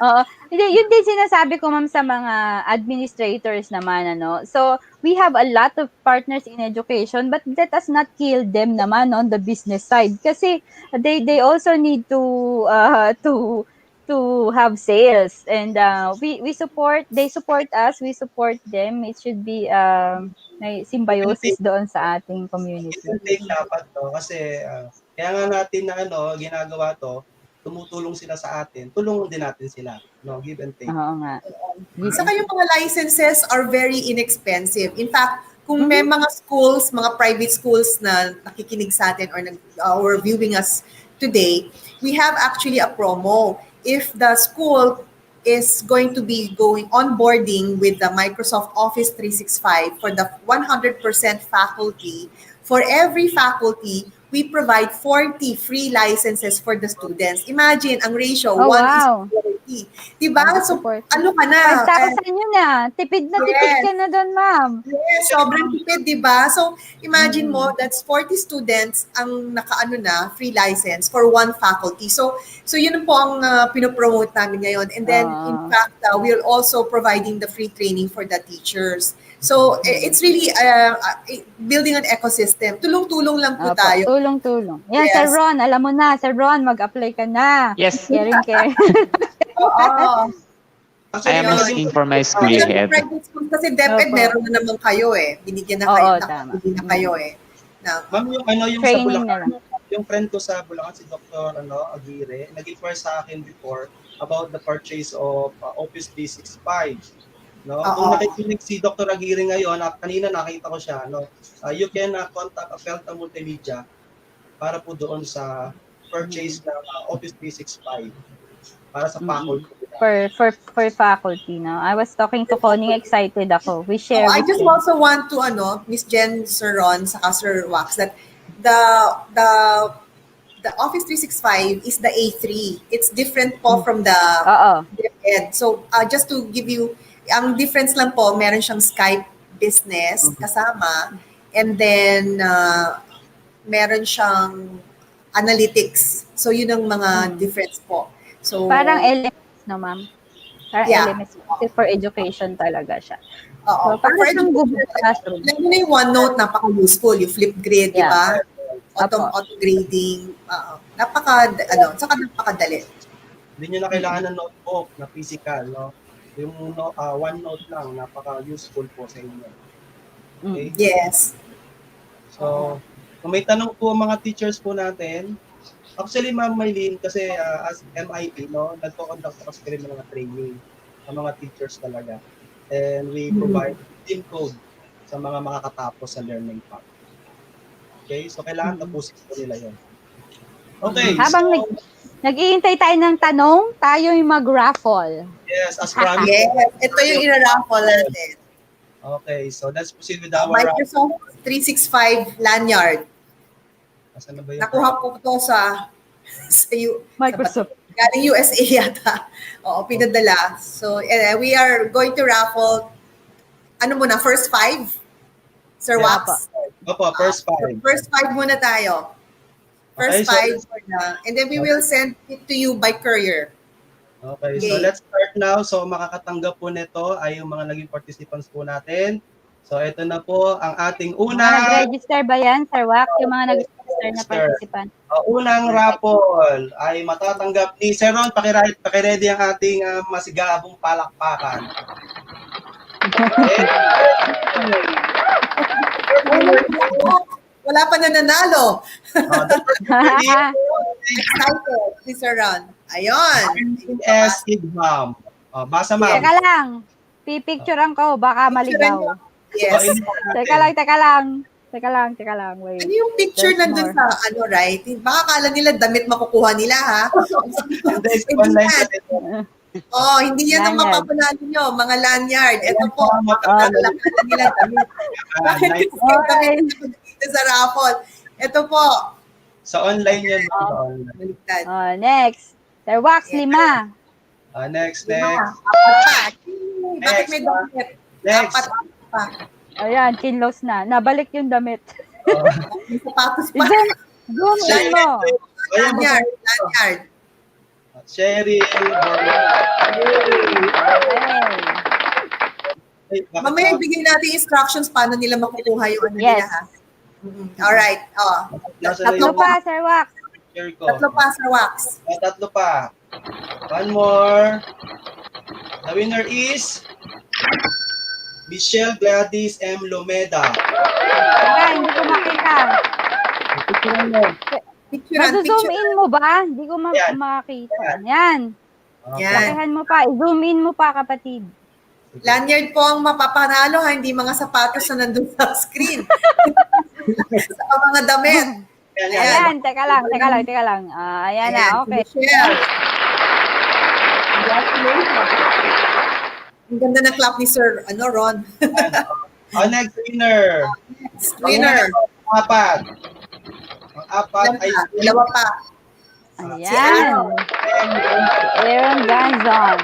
Oo. Yun din sinasabi ko, ma'am, sa mga administrators naman, ano. So, we have a lot of partners in education, but let us not kill them naman on the business side. Kasi they also need to have sales. And we support, they support us, we support them. It should be may symbiosis doon sa ating community. Take dapat to kasi kaya nga natin na ginagawa to, tumutulong sila sa atin, tulungan din natin sila, no, give and take. Oo nga. Saka yung mga licenses are very inexpensive. In fact, kung may mga schools, mga private schools na nakikinig sa atin or viewing us today, we have actually a promo. If the school is going to be going onboarding with the Microsoft Office 365 for the 100% faculty, for every faculty, we provide 40 free licenses for the students. Imagine, ang ratio, 1:40. Diba? So, ano ka na? 5,000 yun na. Tipid na tipid ka na doon, ma'am. Yes, sobrang tipid, diba? So, imagine mo, that's 40 students ang free license for one faculty. So yun po ang pinopromote namin ngayon. And then, in fact, we're also providing the free training for the teachers. So, it's really building an ecosystem. Tulong-tulong lang po tayo. Tulong-tulong. Yan, yes. Sir Ron, alam mo na. Sir Ron, mag-apply ka na. Yes. Caring care. I am asking for my school head. Kasi DepEd, meron na naman kayo eh. Binigyan na kayo. Nakabili na kayo eh. Ma'am, yung sa Bulacan, yung friend ko sa Bulacan, si Dr. Aguirre, nag-inquire sa akin before about the purchase of Office 365. No? Kung nakikinig si Dr. Aguirre ngayon, kanina nakita ko siya, you can contact Felta Multimedia para po doon sa purchase ng Office 365 para sa faculty. For faculty, no? I was talking to Connie, excited ako. We share. I just also want to, Miss Jen, Sir Ron, saka Sir Wax, that the Office 365 is the A3. It's different po from the DepEd. So, just to give you, ang difference lang po, meron siyang Skype business kasama, and then meron siyang analytics. So, yun ang mga difference po. So, parang LMS, no, ma'am? Parang LMS. Kasi for education talaga siya. Oo. So, parang siyang Google Classroom. Lang mo na yung OneNote, napaka-useful. Yung flip grade, di ba? Auto-grading. Saka napakadali. Hindi nyo na kailangan ng notebook na physical, no? Yung OneNote lang, napaka-useful po sa inyo. Okay? Yes. So, kung may tanong po ang mga teachers po natin, actually, Ma'am Maylene, kasi as MIT, no, nagko-conduct ako rin ng mga training ng mga teachers talaga. And we provide team code sa mga makakatapos sa learning path. Okay? So, kailangan tapusin po nila yun. Okay. Habang nag-iintay tayo ng tanong, tayo yung mag-raffle. Yes, as promised. Yes, ito yung ira-raffle natin. Okay, so let's proceed with our Microsoft 365 lanyard. Nakuha ko to sa Microsoft. Galing USA yata. Oo, pinadala. So, we are going to raffle, first 5? Sir Wax? Opo, first 5. First 5 muna tayo. First 5 muna. And then we will send it to you by courier. Okay, so let's start now. So, makakatanggap po nito ay yung mga naging participants po natin. So ito na po ang ating Mga unang nag-register ba yan, Sir Wax? Yung mga nag-register na register. participant. Unang raffle ay matatanggap ni Sir Ron. Pakiready ang ating masigabong palakpakan. Wala pa nananalo. Excited, si Sir Ron. Ayun. S. Idham. Basa, ma'am. Teka lang. Pipicturean ko, baka maligaw. Yes. Teka lang. Wait. Ano yung picture There's nandun more. sa right? Baka kala nila damit makukuha nila, ha? Hindi yan ang Lanyard. mapapanalo nyo, mga lanyard. Ito po, makakala nila damit. Bakit kasi damit dito sa raffle? Ito po. Sa online yan. Next. Sir Wax, 5. Next. Bakit may damit? Next. Apat pa. Ayan, chinlos na. Nabalik yung damit. May sapatos pa. Zoom in mo. Lanyard. Cheryl. Mamaya bigyan natin instructions paano nila makukuha yung ano nila, ha? Alright. Tatlo pa, Sir Wax. Tatlo pa, Sir Wax. Tatlo pa. One more. The winner is Michelle Gladys M. Lomeda. Hindi ko makita. Mazo-zoom in mo ba? Hindi ko makita. Yan. Lakihan mo pa. I-zoom in mo pa, kapatid. Lanyard po ang mapapanalo, ha? Hindi mga sapatos na nandun sa screen. Sa mga damit. Ayan, teka lang. Ayan na, okay. Ang ganda ng clap ni Sir Ron. Next winner. Apat ay dalawa pa. Ayan. Aaron Ganzon.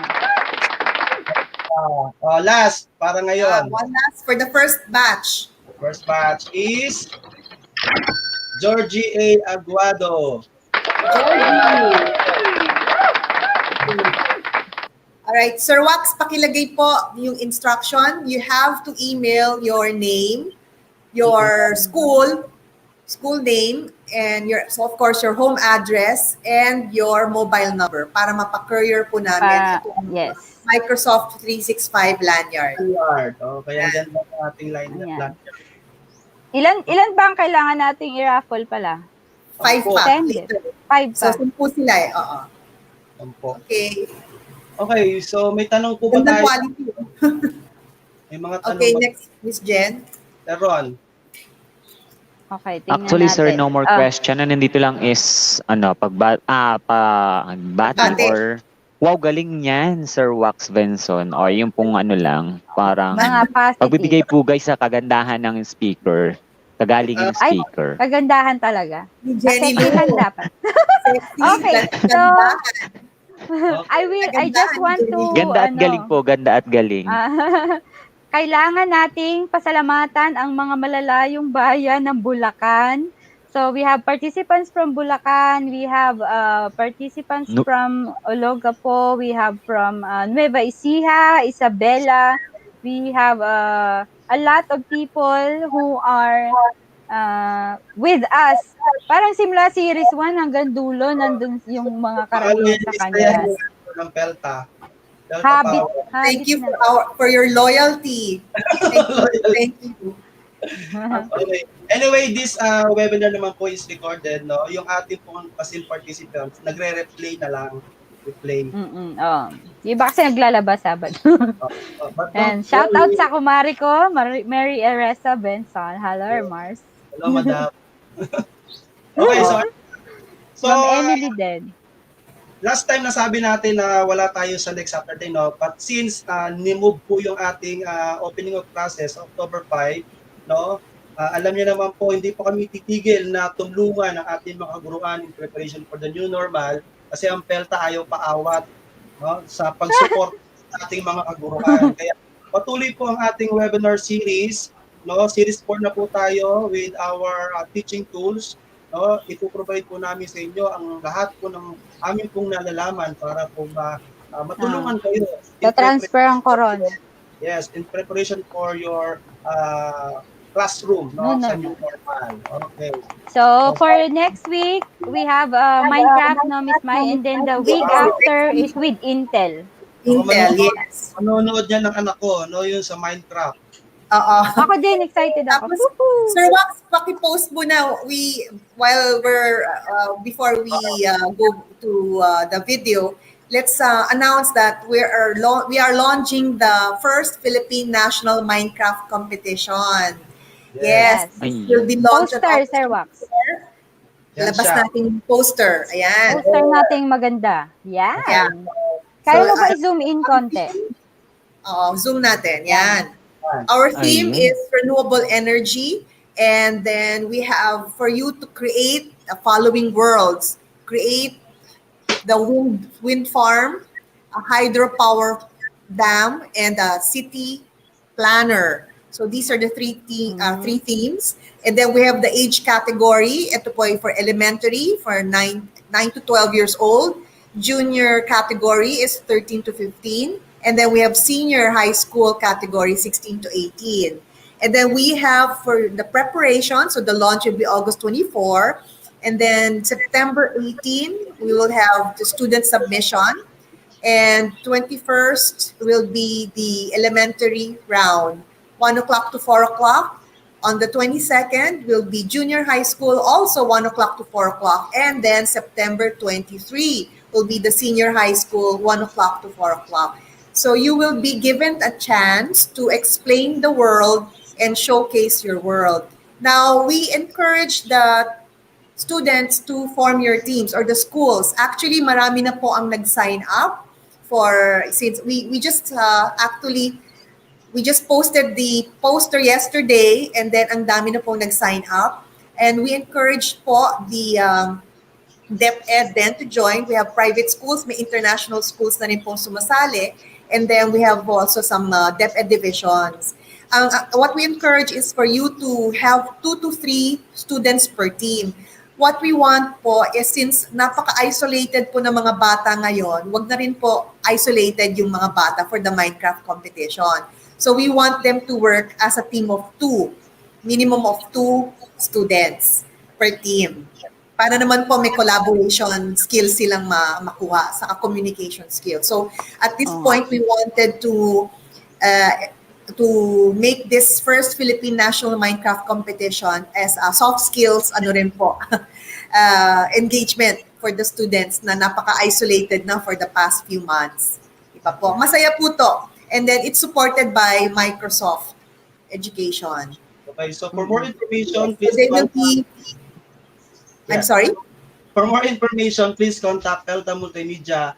Last, para ngayon. One last for the first batch. First batch is Georgie A. Aguado. Alright, Sir Wax, pakilagay po yung instruction. You have to email your name, your school name, and so of course your home address and your mobile number para mapa-courier po namin yes. Microsoft 365 lanyard. Kaya dyan lang ang ating lanyard. Ilan ba ang kailangan nating i-raffle pala? 5 pa. 5 pa. So 10 sila eh. Oo. 10. Okay, so may tanong po ba tayo? Quality. May mga tanong Okay, next, Miss Jen. Ron. Okay, tingnan Actually, natin. sir, no more question. Ang nandito lang is, pagbati or, wow, galing niyan, Sir Wax Benson. O yung pong lang, parang, pagbibigay po guys sa kagandahan ng speaker. Kagaling ng speaker. Kagandahan talaga. Jennylou. Dapat. Okay, so, I just want to, Ganda at galing po, ganda at galing. Kailangan nating pasalamatan ang mga malalayong bayan ng Bulacan. So we have participants from Bulacan, we have participants from Olongapo, we have from Nueva Ecija, Isabela. We have a lot of people who are with us. Parang simula series 1 hanggang dulo, nandun yung mga karamihan sa kanya. Ng Pelta. Habit. Thank you for your loyalty. Thank you. Okay. Anyway, this webinar naman po is recorded, no? Yung ating pong pasil participants, nagre-replay na lang. Replay. Iba kasi naglalabas Sabado. And shout out sa kumari ko, Mary Eresa Benson. Hello, Mars. Hello, madam. Okay, so Emily din. Last time nasabi natin na wala tayo sa next Saturday, no? But since ni-move po yung ating opening of classes, October 5, no? Alam niyo naman po, hindi po kami titigil na tulungan ang ating mga guruan in preparation for the new normal kasi ang Pelta ayaw paawat, no? Sa pag-support sa ating mga kaguruan. Kaya patuloy po ang ating webinar series, no? Series 4 na po tayo with our teaching tools. No, ipoprovide po namin sa inyo ang lahat po ng amin pong nalalaman para po matulungan kayo. Transfer ang corona. Yes, in preparation for your classroom, No, no, no, sa no. new normal. Okay. So for next week, we have Minecraft, no, Miss Mai, and then the week Wow. after is with Intel. Intel, yes. Manonood yan ng anak ko, no, yung sa Minecraft. Oo. Ako din, excited ako. Tapos, Sir Wax, paki-post mo na while we're before we go to the video, let's announce that we are launching the first Philippine National Minecraft Competition. Yes, this will be launched on Poster, August Sir Wax. 24. Labas natin yung poster. Ayan. Poster nating maganda. Yan. Yeah. Kaya So, mo ba i-zoom in konti? Zoom natin. Yan. Our theme is renewable energy, and then we have for you to create the following worlds. Create the wind farm, a hydropower dam, and a city planner. So these are the three themes. And then we have the age category. Ito po ay for elementary, for 9 to 12 years old. Junior category is 13 to 15. And then we have senior high school category, 16 to 18. And then we have for the preparation, so the launch will be August 24. And then September 18, we will have the student submission. And 21st will be the elementary round, 1 o'clock to 4 o'clock. On the 22nd will be junior high school, also 1 o'clock to 4 o'clock. And then September 23 will be the senior high school, 1 o'clock to 4 o'clock. So you will be given a chance to explain the world and showcase your world. Now, we encourage the students to form your teams or the schools. Actually, marami na po ang nag-sign up since we just actually we just posted the poster yesterday, and then ang dami na pong nag-sign up. And we encourage po the DepEd then to join. We have private schools, may international schools na rin pong sumasali. And then we have also some DepEd divisions. What we encourage is for you to have 2 to 3 students per team. What we want po is since napaka-isolated po ng mga bata ngayon, wag na rin po isolated yung mga bata for the Minecraft competition. So we want them to work as a team of 2, minimum of 2 students per team. Para naman po may collaboration skills silang makuha sa communication skills. So at this point, we wanted to make this first Philippine National Minecraft competition as a soft skills engagement for the students na napaka-isolated na for the past few months. Diba po? Masaya po to. And then it's supported by Microsoft Education. Okay, so for more information, please I'm sorry? For more information, please contact Elta Multimedia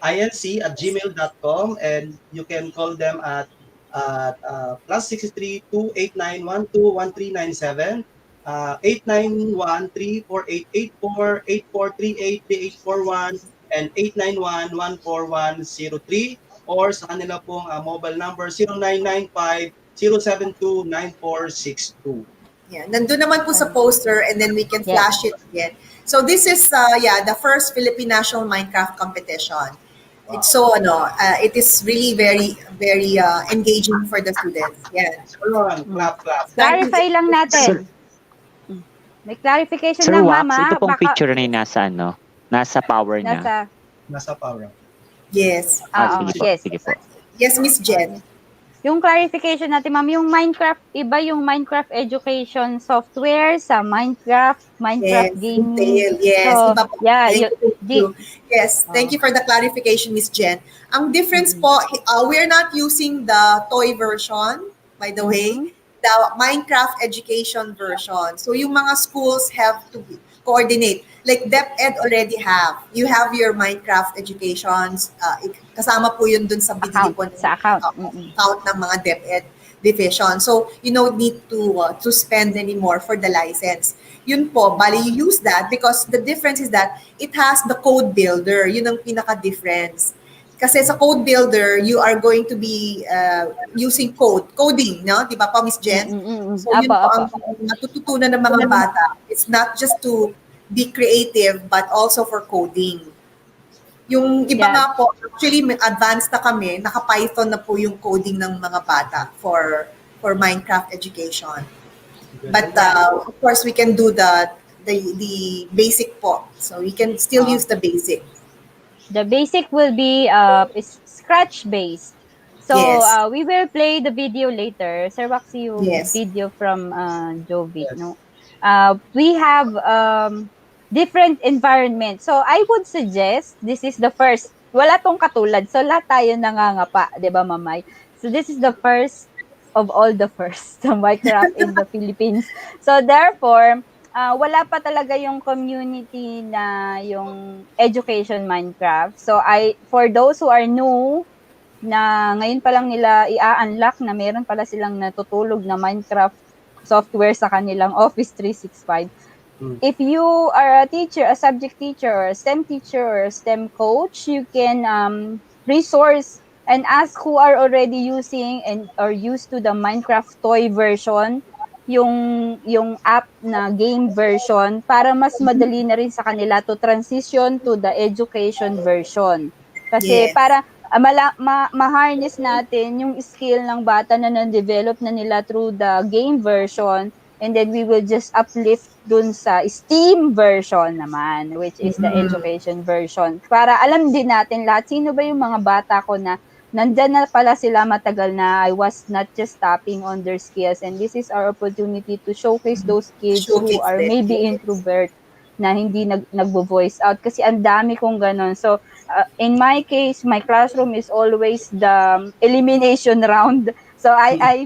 inc@gmail.com, and you can call them at +63 289 121397, 891-3488-4, 8438-3841, and 891-14103, or sa kanila pong mobile number 0995-072-9462. Yeah, nandun naman po sa poster, and then we can flash it again. So this is the first Philippine National Minecraft competition. It's so it is really very very engaging for the students. Yeah. Clap. Clarify lang natin. May clarification Sir lang, Wax, Mama. ito pong picture na yung nasa power niya. Nasa power. Yes. Sige po. Yes, Miss Jen. Yung clarification natin, ma'am, yung Minecraft, iba yung Minecraft education software sa Minecraft gaming. Yes, so, iba po. Yes, thank you for the clarification, Miss Jen. Ang difference po, we're not using the toy version, by the way, the Minecraft education version. So yung mga schools have to coordinate. Like DepEd already have. You have your Minecraft educations. Kasama po yun dun sa binili po account ng mga DepEd division. So you don't need to spend anymore for the license. Yun po, bali you use that because the difference is that it has the code builder. Yun ang pinaka-difference. Kasi sa code builder, you are going to be using coding, no? Di ba pa, Miss Jen? So yun po ang natututunan ng mga bata. It's not just to be creative, but also for coding. Yung iba Yeah. nga po, actually advanced na kami, naka-Python na po yung coding ng mga bata for Minecraft education. But of course, we can do the basic po. So we can still use the basic. The basic will be is scratch based. So Yes. we will play the video later. Sir Waxy, yung Yes. video from Jovic, no? We have different environment. So I would suggest this is the first. Wala tong katulad. So lahat tayo nangangapa, 'di ba, Mamay? So this is the first of all the first Minecraft in the Philippines. So therefore, wala pa talaga yung community na yung education Minecraft. So for those who are new na ngayon pa lang nila i-unlock na meron pala silang natutulog na Minecraft software sa kanilang Office 365. If you are a teacher, a subject teacher, or a STEM teacher, or a STEM coach, you can resource and ask who are already using and or used to the Minecraft toy version, yung app na game version, para mas madali na rin sa kanila to transition to the education version. Kasi Yes. para ma-harness natin yung skill ng bata na na-develop na nila through the game version, and then we will just uplift dun sa Steam version naman, which is the education version. Para alam din natin lahat, sino ba yung mga bata ko na nandyan na pala sila matagal na, I was not just tapping on their skills, and this is our opportunity to showcase those kids who are maybe introvert na hindi nagvo-voice out, kasi ang dami kong ganon. So in my case, my classroom is always the elimination round. So I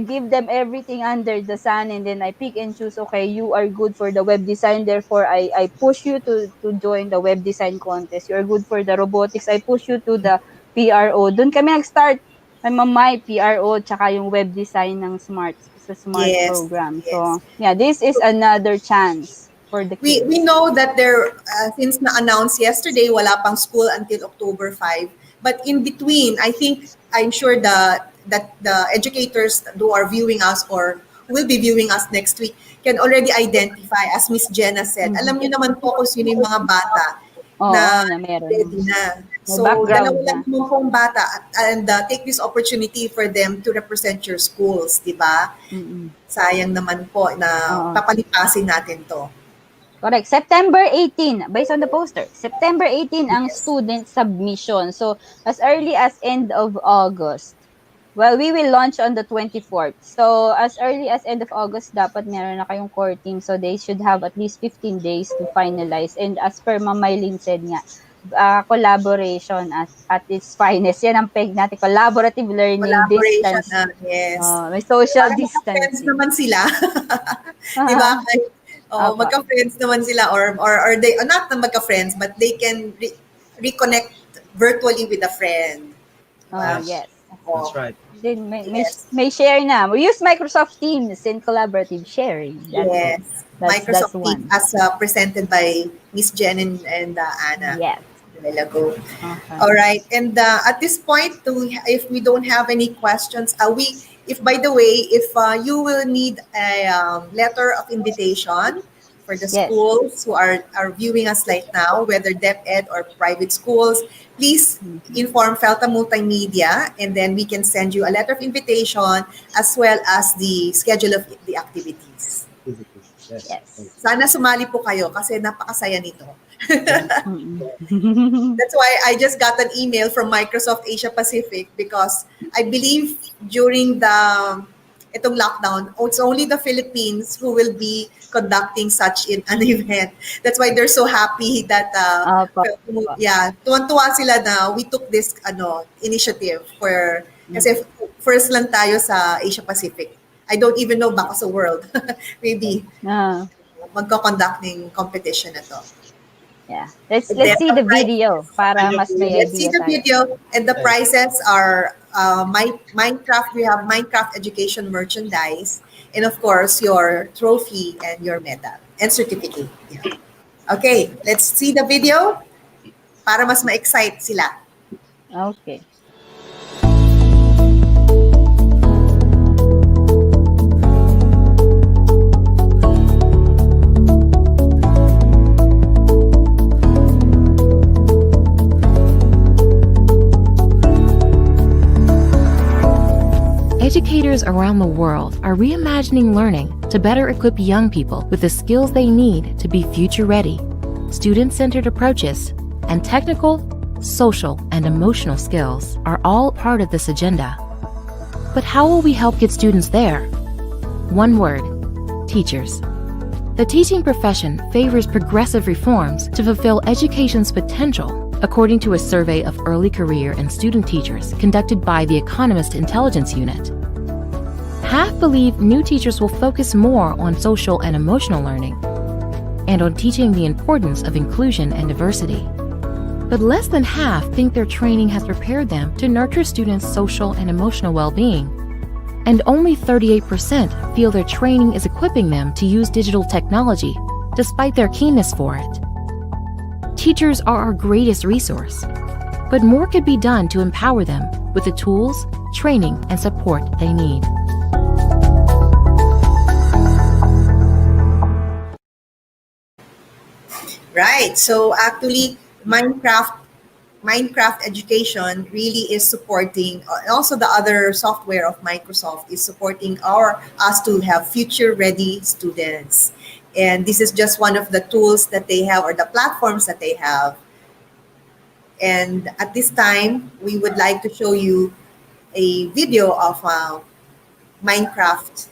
give them everything under the sun, and then I pick and choose, okay, you are good for the web design, therefore I push you to join the web design contest. You are good for the robotics, I push you to the PRO. Doon kami nag-start. My PRO tsaka yung web design ng smart program. Yes. So yeah, this is another chance for the kids. We know that there, since na-announce yesterday, wala pang school until October 5. But in between, I'm sure that the educators who are viewing us or will be viewing us next week can already identify, as Miss Jenna said. Alam niyo naman po kung sino yung mga bata na ready na. So, dalawa lang naman pong bata, and take this opportunity for them to represent your schools, di ba? Sayang naman po na papalipasin natin to. Correct. September 18, based on the poster, September 18 ang student submission. So, as early as end of August. Well, we will launch on the 24th. So, as early as end of August, dapat meron na kayong core team. So, they should have at least 15 days to finalize. And as per Ma'am Mylene said nga, collaboration at its finest. Yan ang peg natin. Collaborative learning, distance. Yes. May social para distancing. Friends naman sila. Di ba? Magka-friends naman sila or they not na magka-friends, but they can reconnect virtually with a friend. Yes. That's right. Then may share na. We use Microsoft Teams and collaborative sharing. Yes. Microsoft Teams as presented by Miss Jen and Anna. Yes. Okay. All right. And at this point, if we don't have any questions, if you will need a letter of invitation for the schools who are viewing us right now, whether DepEd or private schools, please inform Felta Multimedia, and then we can send you a letter of invitation as well as the schedule of the activities. Yes. Sana sumali po kayo kasi napakasaya nito. That's why I just got an email from Microsoft Asia Pacific, because I believe during itong lockdown, it's only the Philippines who will be conducting such an event. That's why they're so happy that tuwan-tuwa sila na we took this initiative kasi first lang tayo sa Asia Pacific. I don't even know baka sa world. Maybe magko-conduct ng competition na to. Yeah. Let's see the video para mas may idea. Let's see the video, and the prizes are Minecraft. We have Minecraft education merchandise, and of course your trophy and your medal and certificate. Yeah. Okay, let's see the video para mas ma-excite sila. Okay. educators around the world are reimagining learning to better equip young people with the skills they need to be future-ready. Student-centered approaches and technical, social, and emotional skills are all part of this agenda. But how will we help get students there? One word: teachers. The teaching profession favors progressive reforms to fulfill education's potential, according to a survey of early career and student teachers conducted by the Economist Intelligence Unit. Half believe new teachers will focus more on social and emotional learning and on teaching the importance of inclusion and diversity. But less than half think their training has prepared them to nurture students' social and emotional well-being. And only 38% feel their training is equipping them to use digital technology, despite their keenness for it. Teachers are our greatest resource, but more could be done to empower them with the tools, training, and support they need. Right. So actually, Minecraft education really is supporting, also the other software of Microsoft is supporting us to have future ready students. And this is just one of the tools that they have, or the platforms that they have. And at this time, we would like to show you a video of Minecraft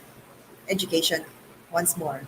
education once more.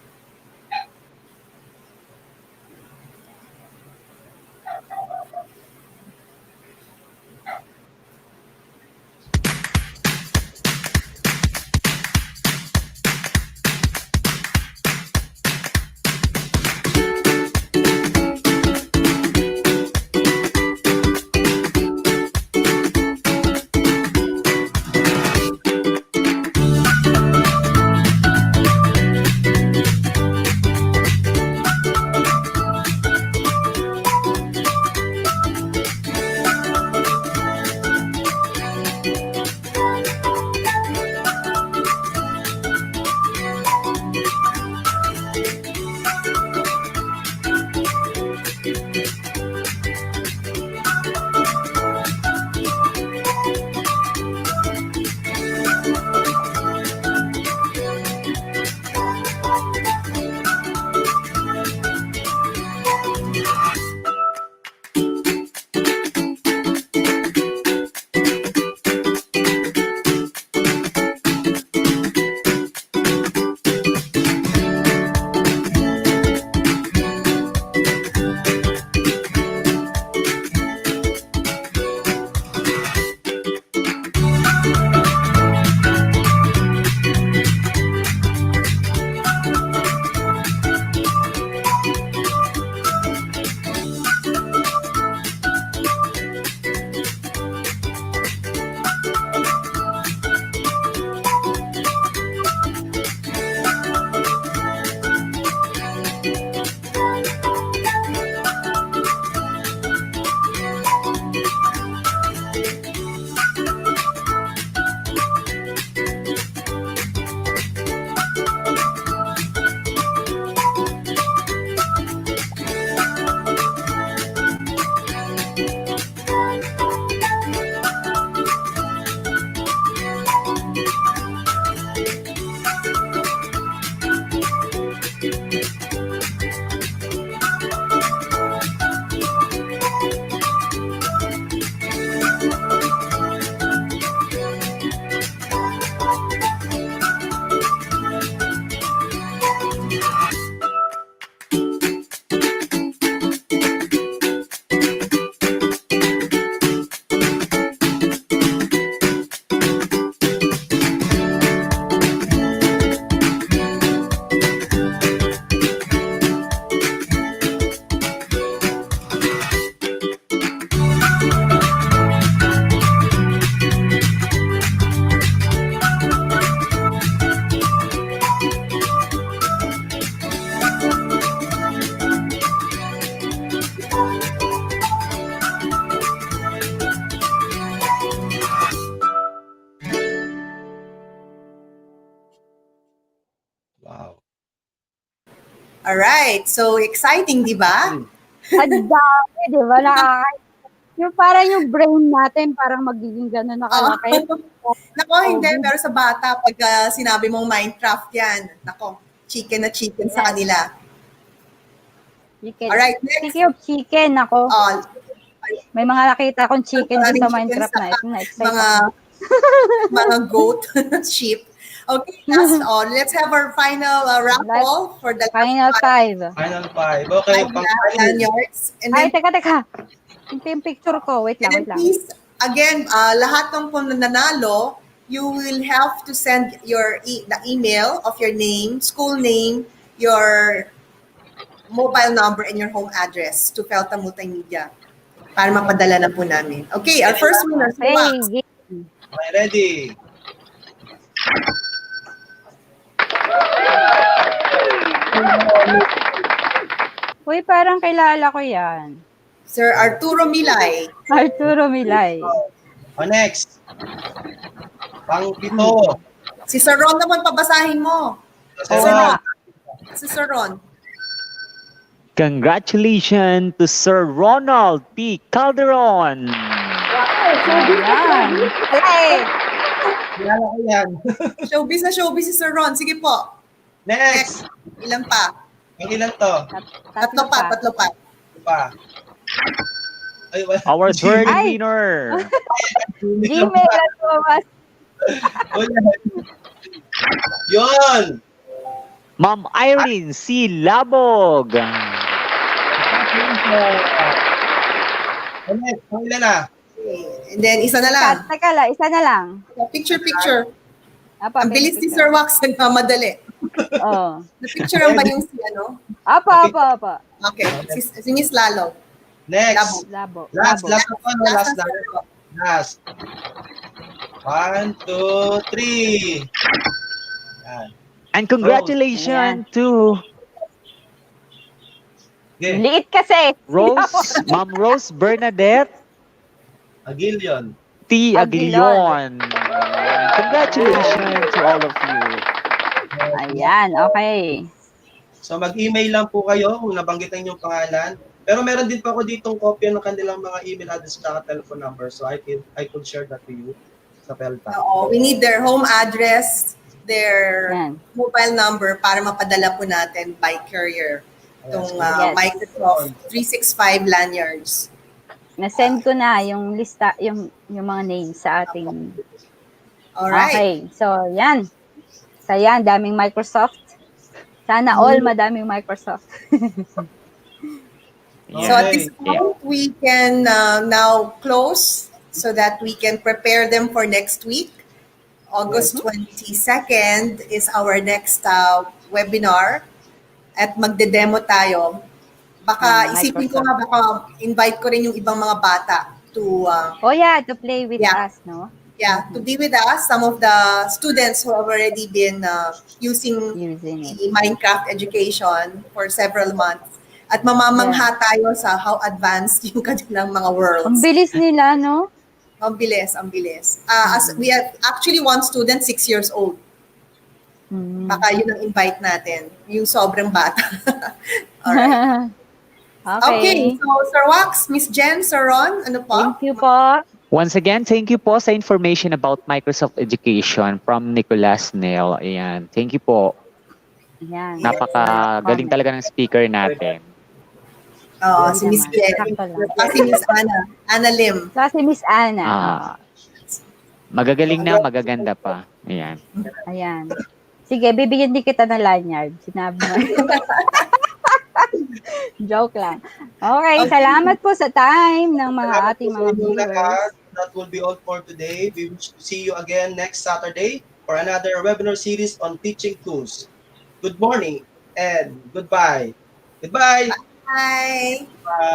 All right. So exciting, di ba? Ang dami, di ba? Yung parang yung brain natin, parang magiging gano'n nakalaki. Nako, hindi. Pero sa bata, pag sinabi mong Minecraft yan, nako, chicken na chicken sa kanila. Chicken. Alright, next. Speaking of chicken, ako. May mga nakita akong chicken Maraming sa chicken Minecraft sa na excited. mga goat, sheep. Okay, let's have our final raffle for the Final 5. Final 5. Okay, lanyards. And Ay, then, teka. Yung picture ko. Wait lang. please, again, lahat ng po nanalo, you will have to send the email of your name, school name, your mobile number, and your home address to Felta Multimedia para mapadala na po namin. Okay, our first winner. Okay, ready. Uy, parang kilala ko yan. Sir Arturo Milay. Next. Pang-pito. Si Sir Ron naman, pabasahin mo. Si Sir Ron. Congratulations to Sir Ronald P. Calderon. Showbiz na showbiz si Sir Ron. Sige po. Next. Ilan pa? Ilan to? Tatlo pa. Ay, Our third winner. Gmail at Thomas. Yun. Ma'am Irene C. Labog. Next, ilan na? And then, isa na lang. Teka lang, isa na lang. Picture. Ang bilis ni Sir Wax, nagmamadali. Oh. Na-picture ba yung si ano? Apa. Okay, si Miss Lalo. Next. Labo. Last. 1, 2, 3. Yan. And congratulations to Liit kasi. Rose, Ma'am Rose Bernadette Aguilion. T. Aguilion. Congratulations to all of you. Ayan, okay. So mag-email lang po kayo kung nabanggitan yung pangalan. Pero meron din po ako ditong kopya ng kanilang mga email address at telephone number. So I could share that to you sa Pelta. We need their home address, their mobile number para mapadala po natin by courier. Itong Microsoft 365 lanyards. Na-send ko na yung lista, yung mga names sa ating. Alright. Okay, so yan. Daming Microsoft. Sana all madaming Microsoft. So at this point, we can now close so that we can prepare them for next week. August 22nd is our next webinar at magde-demo tayo. Baka isipin ko nga, baka invite ko rin yung ibang mga bata to to play with us, no? Yeah, to be with us. Some of the students who have already been using the Minecraft education for several months. At mamamangha tayo sa how advanced yung kanilang mga worlds. Ang bilis nila, no? Ang bilis. As we have actually one student 6 years old. Baka yun ang invite natin. Yung sobrang bata. Alright. Okay. So, Sir Wax, Miss Jen, Sir Ron, ano po? Thank you po. Once again, thank you po sa information about Microsoft Education from Nicolas Neil. Ayan. Thank you po. Ayan. Napakagaling talaga ng speaker natin. Si Miss Jen. Si Miss Ana Lim. Si Miss Ana. Magagaling na, magaganda pa. Ayan. Sige, bibigyan din kita ng lanyard. Sinabi mo. Joke lang. Okay, salamat po sa time ng mga ating mga viewers. That will be all for today. We will see you again next Saturday for another webinar series on teaching tools. Good morning and goodbye. Goodbye. Bye. Bye.